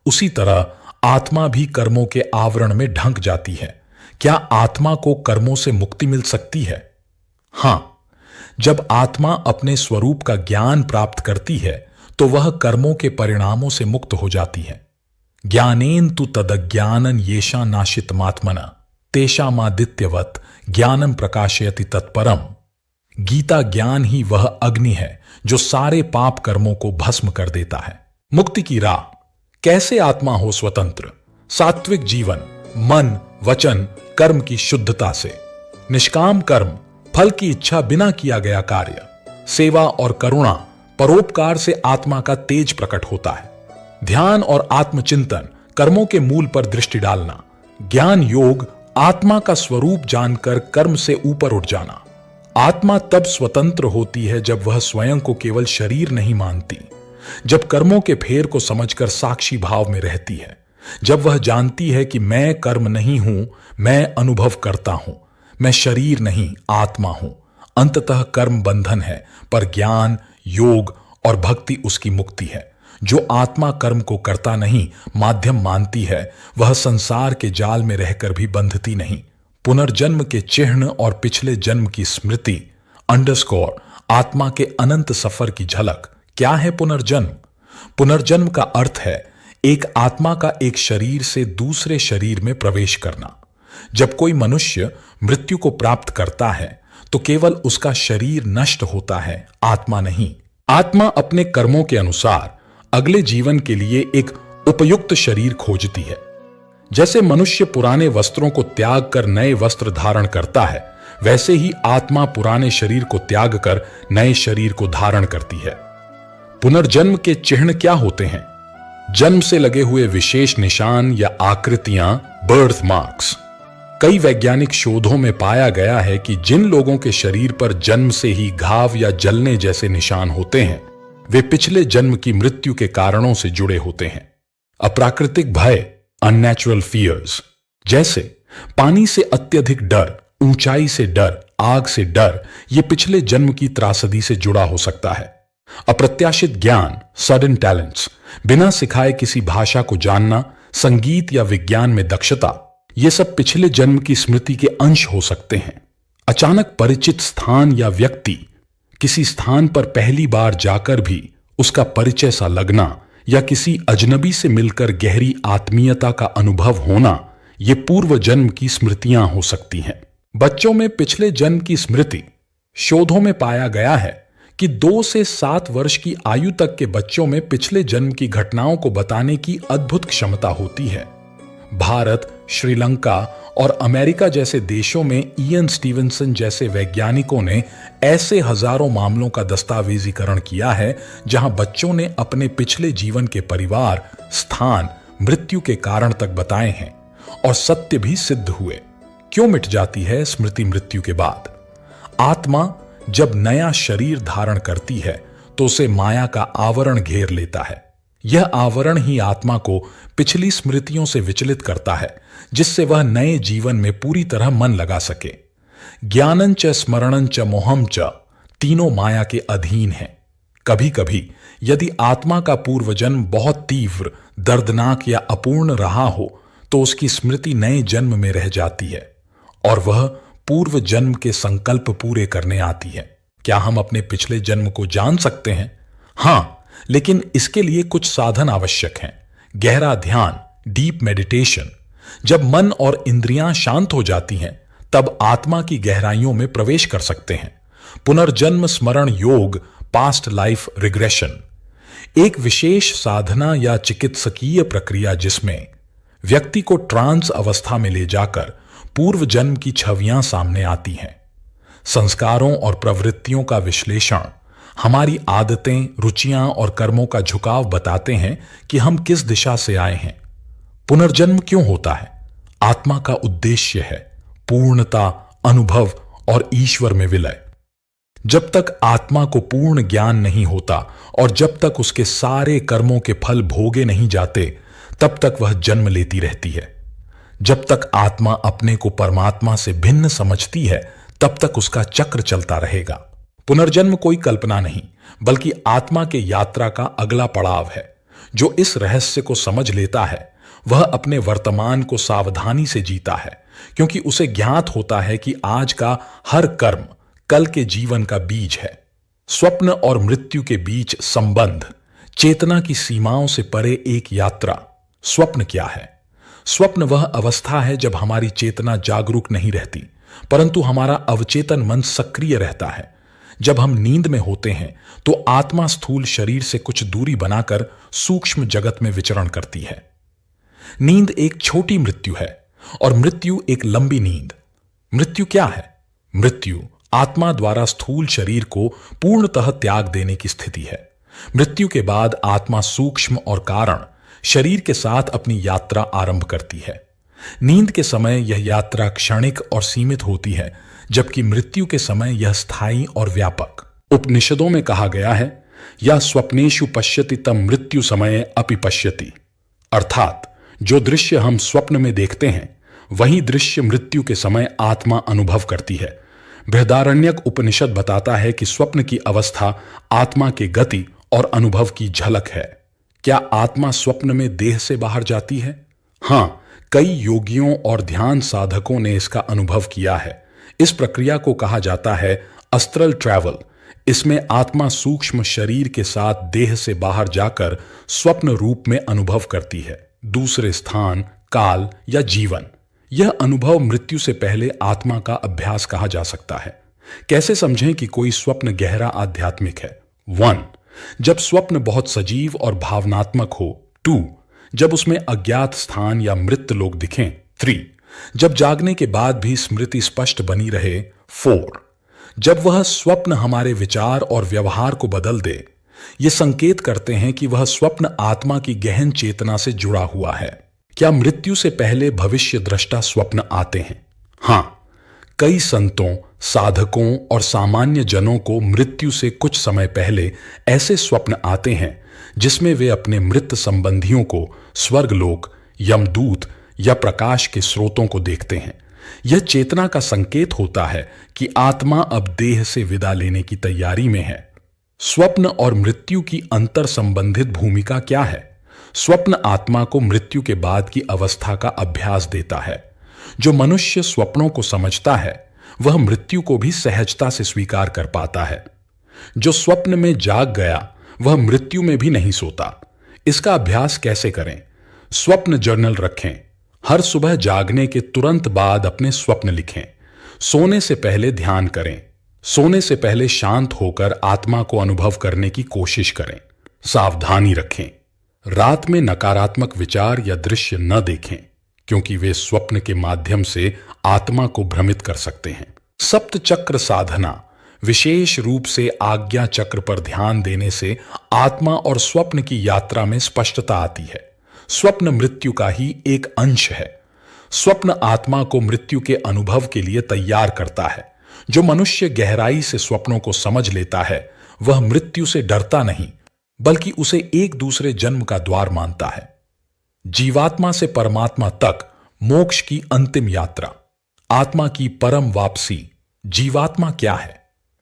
उसी तरह आत्मा भी कर्मों के आवरण में ढंक जाती है। क्या आत्मा को कर्मों से मुक्ति मिल सकती है? हां, जब आत्मा अपने स्वरूप का ज्ञान प्राप्त करती है, तो वह कर्मों के परिणामों से मुक्त हो जाती है। ज्ञानेन तु तदज्ञानन येषा नाशितमात्मना तेषामादित्यवत ज्ञानम प्रकाशयति तत्परम। गीता ज्ञान ही वह अग्नि है जो सारे पाप कर्मों को भस्म कर देता है। मुक्ति की राह: कैसे आत्मा हो स्वतंत्र? सात्विक जीवन, मन, वचन, कर्म की शुद्धता से। निष्काम कर्म, फल की इच्छा बिना किया गया कार्य। सेवा और करुणा, परोपकार से आत्मा का तेज प्रकट होता है। ध्यान और आत्मचिंतन, कर्मों के मूल पर दृष्टि डालना। ज्ञान योग, आत्मा का स्वरूप जानकर कर्म से ऊपर उठ जाना। आत्मा तब स्वतंत्र होती है जब वह स्वयं को केवल शरीर नहीं मानती, जब कर्मों के फेर को समझकर साक्षी भाव में रहती है, जब वह जानती है कि मैं कर्म नहीं हूं, मैं अनुभव करता हूं, मैं शरीर नहीं आत्मा हूं। अंततः कर्म बंधन है, पर ज्ञान, योग और भक्ति उसकी मुक्ति है। जो आत्मा कर्म को करता नहीं, माध्यम मानती है, वह संसार के जाल में रहकर भी बंधती नहीं। पुनर्जन्म के चिन्ह और पिछले जन्म की स्मृति _ आत्मा के अनंत सफर की झलक। क्या है पुनर्जन्म? पुनर्जन्म का अर्थ है एक आत्मा का एक शरीर से दूसरे शरीर में प्रवेश करना। जब कोई मनुष्य मृत्यु को प्राप्त करता है, तो केवल उसका शरीर नष्ट होता है, आत्मा नहीं। आत्मा अपने कर्मों के अनुसार अगले जीवन के लिए एक उपयुक्त शरीर खोजती है। जैसे मनुष्य पुराने वस्त्रों को त्याग कर नए वस्त्र धारण करता है, वैसे ही आत्मा पुराने शरीर को त्याग कर नए शरीर को धारण करती है। पुनर्जन्म के चिन्ह क्या होते हैं? जन्म से लगे हुए विशेष निशान या आकृतियां, बर्थ मार्क्स। कई वैज्ञानिक शोधों में पाया गया है कि जिन लोगों के शरीर पर जन्म से ही घाव या जलने जैसे निशान होते हैं, वे पिछले जन्म की मृत्यु के कारणों से जुड़े होते हैं। अप्राकृतिक भय, अननेचुरल फियर्स, जैसे पानी से अत्यधिक डर, ऊंचाई से डर, आग से डर, ये पिछले जन्म की त्रासदी से जुड़ा हो सकता है। अप्रत्याशित ज्ञान, सडन टैलेंट्स, बिना सिखाए किसी भाषा को जानना, संगीत या विज्ञान में दक्षता, ये सब पिछले जन्म की स्मृति के अंश हो सकते हैं। अचानक परिचित स्थान या व्यक्ति, किसी स्थान पर पहली बार जाकर भी उसका परिचय सा लगना या किसी अजनबी से मिलकर गहरी आत्मीयता का अनुभव होना, ये पूर्व जन्म की स्मृतियां हो सकती हैं। बच्चों में पिछले जन्म की स्मृति, शोधों में पाया गया है कि 2 से 7 वर्ष की आयु तक के बच्चों में पिछले जन्म की घटनाओं को बताने की अद्भुत क्षमता होती है। भारत, श्रीलंका और अमेरिका जैसे देशों में इयन स्टीवनसन जैसे वैज्ञानिकों ने ऐसे हजारों मामलों का दस्तावेजीकरण किया है जहां बच्चों ने अपने पिछले जीवन के परिवार, स्थान, मृत्यु के कारण तक बताए हैं और सत्य भी सिद्ध हुए। क्यों मिट जाती है स्मृति मृत्यु के बाद? आत्मा जब नया शरीर धारण करती है तो उसे माया का आवरण घेर लेता है। यह आवरण ही आत्मा को पिछली स्मृतियों से विचलित करता है, जिससे वह नए जीवन में पूरी तरह मन लगा सके। ज्ञानं च स्मरणं च मोहं च, तीनों माया के अधीन हैं। कभी कभी यदि आत्मा का पूर्व जन्म बहुत तीव्र, दर्दनाक या अपूर्ण रहा हो तो उसकी स्मृति नए जन्म में रह जाती है और वह पूर्व जन्म के संकल्प पूरे करने आती है। क्या हम अपने पिछले जन्म को जान सकते हैं? हां, लेकिन इसके लिए कुछ साधन आवश्यक हैं। गहरा ध्यान, डीप मेडिटेशन। जब मन और इंद्रियां शांत हो जाती हैं तब आत्मा की गहराइयों में प्रवेश कर सकते हैं। पुनर्जन्म स्मरण योग, पास्ट लाइफ रिग्रेशन, एक विशेष साधना या चिकित्सकीय प्रक्रिया जिसमें व्यक्ति को ट्रांस अवस्था में ले जाकर पूर्व जन्म की छवियां सामने आती हैं। संस्कारों और प्रवृत्तियों का विश्लेषण, हमारी आदतें, रुचियां और कर्मों का झुकाव बताते हैं कि हम किस दिशा से आए हैं। पुनर्जन्म क्यों होता है? आत्मा का उद्देश्य है पूर्णता, अनुभव और ईश्वर में विलय। जब तक आत्मा को पूर्ण ज्ञान नहीं होता और जब तक उसके सारे कर्मों के फल भोगे नहीं जाते, तब तक वह जन्म लेती रहती है। जब तक आत्मा अपने को परमात्मा से भिन्न समझती है, तब तक उसका चक्र चलता रहेगा। पुनर्जन्म कोई कल्पना नहीं, बल्कि आत्मा के यात्रा का अगला पड़ाव है। जो इस रहस्य को समझ लेता है वह अपने वर्तमान को सावधानी से जीता है, क्योंकि उसे ज्ञात होता है कि आज का हर कर्म कल के जीवन का बीज है। स्वप्न और मृत्यु के बीच संबंध, चेतना की सीमाओं से परे एक यात्रा। स्वप्न क्या है? स्वप्न वह अवस्था है जब हमारी चेतना जागरूक नहीं रहती, परंतु हमारा अवचेतन मन सक्रिय रहता है। जब हम नींद में होते हैं तो आत्मा स्थूल शरीर से कुछ दूरी बनाकर सूक्ष्म जगत में विचरण करती है। नींद एक छोटी मृत्यु है और मृत्यु एक लंबी नींद। मृत्यु क्या है? मृत्यु आत्मा द्वारा स्थूल शरीर को पूर्णतः त्याग देने की स्थिति है। मृत्यु के बाद आत्मा सूक्ष्म और कारण शरीर के साथ अपनी यात्रा आरंभ करती है। नींद के समय यह यात्रा क्षणिक और सीमित होती है, जबकि मृत्यु के समय यह स्थायी और व्यापक। उपनिषदों में कहा गया है, या स्वप्नेषु पश्यति तम मृत्यु समय अपि पश्यति, अर्थात जो दृश्य हम स्वप्न में देखते हैं वही दृश्य मृत्यु के समय आत्मा अनुभव करती है। बृहदारण्यक उपनिषद बताता है कि स्वप्न की अवस्था आत्मा के गति और अनुभव की झलक है। क्या आत्मा स्वप्न में देह से बाहर जाती है? हां, कई योगियों और ध्यान साधकों ने इसका अनुभव किया है। इस प्रक्रिया को कहा जाता है अस्त्रल ट्रैवल। इसमें आत्मा सूक्ष्म शरीर के साथ देह से बाहर जाकर स्वप्न रूप में अनुभव करती है, दूसरे स्थान, काल या जीवन। यह अनुभव मृत्यु से पहले आत्मा का अभ्यास कहा जा सकता है। कैसे समझें कि कोई स्वप्न गहरा आध्यात्मिक है? 1. जब स्वप्न बहुत सजीव और भावनात्मक हो। 2. जब उसमें अज्ञात स्थान या मृत लोग दिखें। 3. जब जागने के बाद भी स्मृति स्पष्ट बनी रहे। 4. जब वह स्वप्न हमारे विचार और व्यवहार को बदल दे। ये संकेत करते हैं कि वह स्वप्न आत्मा की गहन चेतना से जुड़ा हुआ है। क्या मृत्यु से पहले भविष्य दृष्टा स्वप्न आते हैं? हां, कई संतों, साधकों और सामान्य जनों को मृत्यु से कुछ समय पहले ऐसे स्वप्न आते हैं जिसमें वे अपने मृत संबंधियों को स्वर्गलोक, यमदूत या प्रकाश के स्रोतों को देखते हैं। यह चेतना का संकेत होता है कि आत्मा अब देह से विदा लेने की तैयारी में है। स्वप्न और मृत्यु की अंतर संबंधित भूमिका क्या है? स्वप्न आत्मा को मृत्यु के बाद की अवस्था का अभ्यास देता है। जो मनुष्य स्वप्नों को समझता है वह मृत्यु को भी सहजता से स्वीकार कर पाता है। जो स्वप्न में जाग गया वह मृत्यु में भी नहीं सोता। इसका अभ्यास कैसे करें? स्वप्न जर्नल रखें। हर सुबह जागने के तुरंत बाद अपने स्वप्न लिखें। सोने से पहले ध्यान करें। सोने से पहले शांत होकर आत्मा को अनुभव करने की कोशिश करें। सावधानी रखें, रात में नकारात्मक विचार या दृश्य न देखें, क्योंकि वे स्वप्न के माध्यम से आत्मा को भ्रमित कर सकते हैं। सप्त चक्र साधना, विशेष रूप से आज्ञा चक्र पर ध्यान देने से आत्मा और स्वप्न की यात्रा में स्पष्टता आती है। स्वप्न मृत्यु का ही एक अंश है। स्वप्न आत्मा को मृत्यु के अनुभव के लिए तैयार करता है। जो मनुष्य गहराई से स्वप्नों को समझ लेता है वह मृत्यु से डरता नहीं, बल्कि उसे एक दूसरे जन्म का द्वार मानता है। जीवात्मा से परमात्मा तक मोक्ष की अंतिम यात्रा, आत्मा की परम वापसी। जीवात्मा क्या है?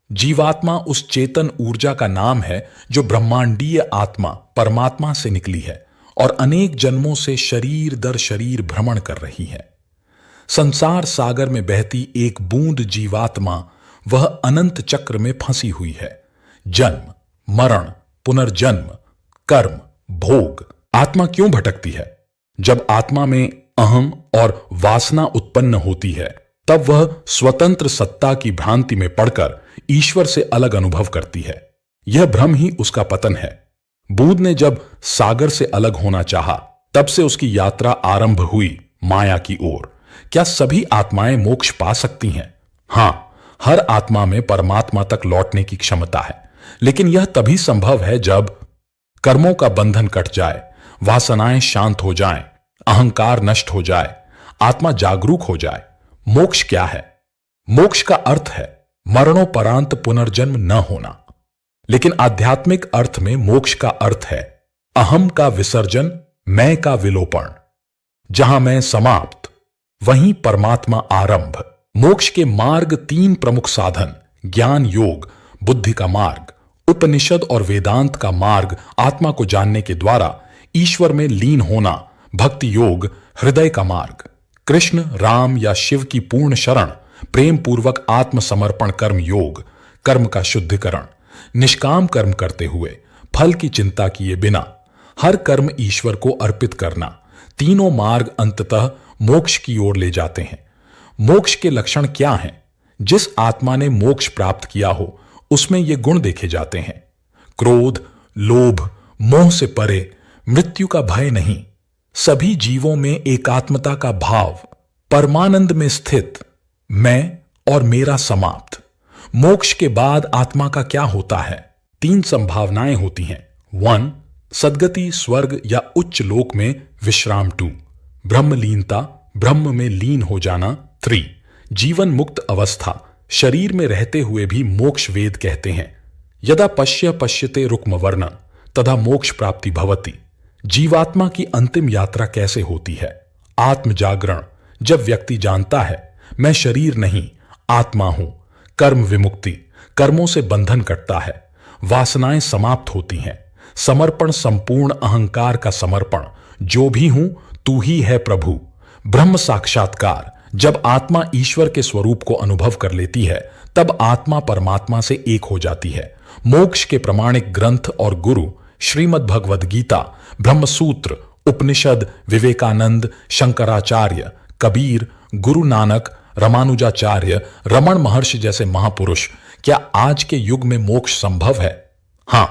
जीवात्मा उस चेतन ऊर्जा का नाम है जो ब्रह्मांडीय आत्मा परमात्मा से निकली है और अनेक जन्मों से शरीर दर शरीर भ्रमण कर रही है। संसार सागर में बहती एक बूंद जीवात्मा वह अनंत चक्र में फंसी हुई है। जन्म, मरण, पुनर्जन्म, कर्म, भोग। आत्मा क्यों भटकती है? जब आत्मा में अहम और वासना उत्पन्न होती है तब वह स्वतंत्र सत्ता की भ्रांति में पड़कर ईश्वर से अलग अनुभव करती है। यह भ्रम ही उसका पतन है। बूंद ने जब सागर से अलग होना चाहा तब से उसकी यात्रा आरंभ हुई माया की ओर। क्या सभी आत्माएं मोक्ष पा सकती हैं? हां, हर आत्मा में परमात्मा तक लौटने की क्षमता है, लेकिन यह तभी संभव है जब कर्मों का बंधन कट जाए, वासनाएं शांत हो जाएं, अहंकार नष्ट हो जाए, आत्मा जागरूक हो जाए। मोक्ष क्या है? मोक्ष का अर्थ है मरणोपरांत पुनर्जन्म न होना, लेकिन आध्यात्मिक अर्थ में मोक्ष का अर्थ है अहम का विसर्जन, मैं का विलोपन। जहां मैं समाप्त वहीं परमात्मा आरंभ। मोक्ष के मार्ग 3 प्रमुख साधन, ज्ञान योग, बुद्धि का मार्ग, उपनिषद और वेदांत का मार्ग आत्मा को जानने के द्वारा ईश्वर में लीन होना, भक्ति योग, हृदय का मार्ग, कृष्ण, राम या शिव की पूर्ण शरण, प्रेम पूर्वक आत्मसमर्पण कर्म योग, कर्म का शुद्धिकरण, निष्काम कर्म करते हुए फल की चिंता किए बिना हर कर्म ईश्वर को अर्पित करना। तीनों मार्ग अंततः मोक्ष की ओर ले जाते हैं। मोक्ष के लक्षण क्या हैं? जिस आत्मा ने मोक्ष प्राप्त किया हो उसमें ये गुण देखे जाते हैं। क्रोध, लोभ, मोह से परे, मृत्यु का भय नहीं, सभी जीवों में एकात्मता का भाव, परमानंद में स्थित, मैं और मेरा समाप्त। मोक्ष के बाद आत्मा का क्या होता है? 3 संभावनाएं होती हैं। 1, सद्गति, स्वर्ग या उच्च लोक में विश्राम। 2, ब्रह्मलीनता, ब्रह्म में लीन हो जाना। 3, जीवन मुक्त अवस्था, शरीर में रहते हुए भी मोक्ष वेद कहते हैं। यदा पश्य पश्यते रुक्म वर्णन तथा मोक्ष प्राप्ति भवति। जीवात्मा की अंतिम यात्रा कैसे होती है? आत्म जागरण, जब व्यक्ति जानता है मैं शरीर नहीं आत्मा हूं। कर्म विमुक्ति, कर्मों से बंधन कटता है, वासनाएं समाप्त होती हैं। समर्पण, संपूर्ण अहंकार का समर्पण, जो भी हूं तू ही है प्रभु। ब्रह्म साक्षात्कार, जब आत्मा ईश्वर के स्वरूप को अनुभव कर लेती है तब आत्मा परमात्मा से एक हो जाती है। मोक्ष के प्रमाणिक ग्रंथ और गुरु श्रीमद् भगवद गीता, ब्रह्मसूत्र, उपनिषद, विवेकानंद, शंकराचार्य, कबीर, गुरु नानक, रामानुजाचार्य, रमण महर्षि जैसे महापुरुष। क्या आज के युग में मोक्ष संभव है? हां,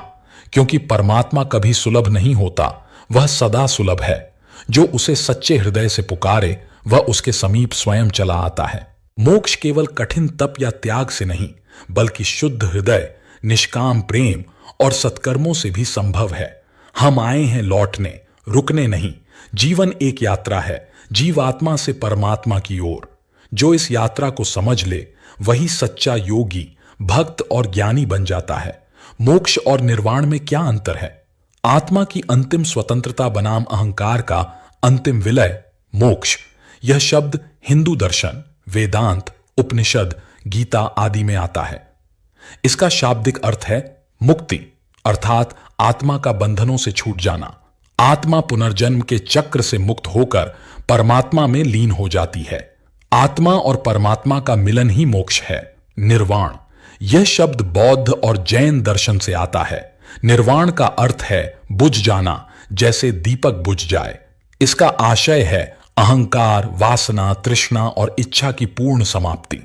क्योंकि परमात्मा कभी सुलभ नहीं होता, वह सदा सुलभ है। जो उसे सच्चे हृदय से पुकारे वह उसके समीप स्वयं चला आता है। मोक्ष केवल कठिन तप या त्याग से नहीं, बल्कि शुद्ध हृदय, निष्काम प्रेम और सत्कर्मों से भी संभव है। हम आए हैं लौटने, रुकने नहीं। जीवन एक यात्रा है, जीवात्मा से परमात्मा की ओर। जो इस यात्रा को समझ ले वही सच्चा योगी, भक्त और ज्ञानी बन जाता है। मोक्ष और निर्वाण में क्या अंतर है? आत्मा की अंतिम स्वतंत्रता बनाम अहंकार का अंतिम विलय, मोक्ष। यह शब्द हिंदू दर्शन, वेदांत, उपनिषद, गीता आदि में आता है। इसका शाब्दिक अर्थ है मुक्ति, अर्थात आत्मा का बंधनों से छूट जाना। आत्मा पुनर्जन्म के चक्र से मुक्त होकर परमात्मा में लीन हो जाती है। आत्मा और परमात्मा का मिलन ही मोक्ष है, निर्वाण। यह शब्द बौद्ध और जैन दर्शन से आता है। निर्वाण का अर्थ है बुझ जाना, जैसे दीपक बुझ जाए। इसका आशय है अहंकार, वासना, तृष्णा और इच्छा की पूर्ण समाप्ति।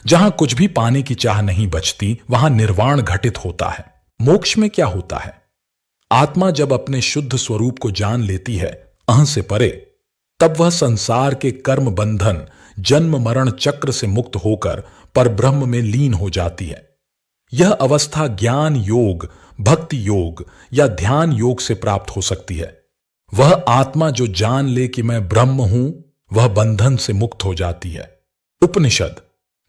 जहां कुछ भी पाने की चाह नहीं बचती, वहां निर्वाण घटित होता है। मोक्ष में क्या होता है? आत्मा जब अपने शुद्ध स्वरूप को जान लेती है, अहं से परे, तब वह संसार के कर्म बंधन, जन्म मरण चक्र से मुक्त होकर परब्रह्म में लीन हो जाती है। यह अवस्था ज्ञान योग, भक्ति योग या ध्यान योग से प्राप्त हो सकती है। वह आत्मा जो जान ले कि मैं ब्रह्म हूं, वह बंधन से मुक्त हो जाती है। उपनिषद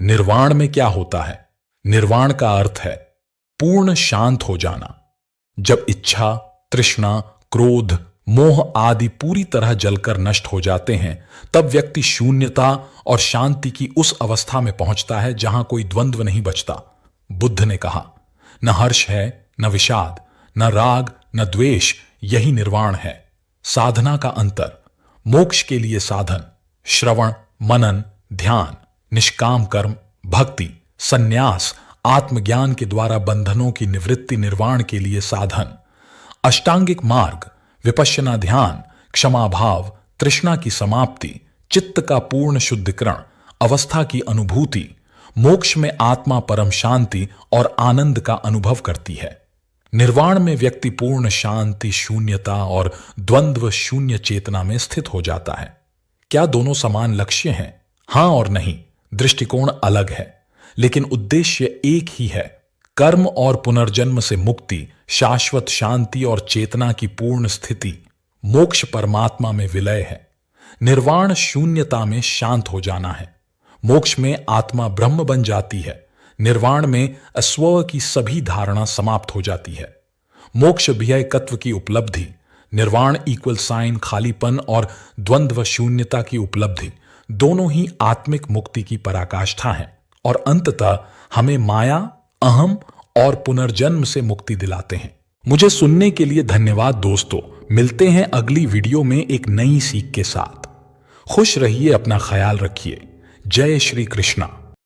निर्वाण में क्या होता है? निर्वाण का अर्थ है पूर्ण शांत हो जाना। जब इच्छा, तृष्णा, क्रोध, मोह आदि पूरी तरह जलकर नष्ट हो जाते हैं, तब व्यक्ति शून्यता और शांति की उस अवस्था में पहुंचता है जहां कोई द्वंद्व नहीं बचता। बुद्ध ने कहा, न हर्ष है, न विषाद, न राग, न द्वेष, यही निर्वाण है। साधना का अंतर। मोक्ष के लिए साधन श्रवण, मनन, ध्यान, निष्काम कर्म, भक्ति, संन्यास, आत्मज्ञान के द्वारा बंधनों की निवृत्ति, निर्वाण के लिए साधन। अष्टांगिक मार्ग, विपश्यना ध्यान, क्षमा भाव, तृष्णा की समाप्ति, चित्त का पूर्ण शुद्धिकरण, अवस्था की अनुभूति। मोक्ष में आत्मा परम शांति और आनंद का अनुभव करती है। निर्वाण में व्यक्ति पूर्ण शांति, शून्यता और द्वंद्व शून्य चेतना में स्थित हो जाता है। क्या दोनों समान लक्ष्य हैं? हां और नहीं, दृष्टिकोण अलग है, लेकिन उद्देश्य एक ही है। कर्म और पुनर्जन्म से मुक्ति, शाश्वत शांति और चेतना की पूर्ण स्थिति। मोक्ष परमात्मा में विलय है। निर्वाण शून्यता में शांत हो जाना है। मोक्ष में आत्मा ब्रह्म बन जाती है। निर्वाण में अस्व की सभी धारणा समाप्त हो जाती है। मोक्ष भयकत्व की उपलब्धि, निर्वाण इक्वल साइन खालीपन और द्वंद्व शून्यता की उपलब्धि, दोनों ही आत्मिक मुक्ति की पराकाष्ठा हैं और अंततः हमें माया, अहम और पुनर्जन्म से मुक्ति दिलाते हैं। मुझे सुनने के लिए धन्यवाद दोस्तों। मिलते हैं अगली वीडियो में एक नई सीख के साथ। खुश रहिए, अपना ख्याल रखिए। जय श्री कृष्णा।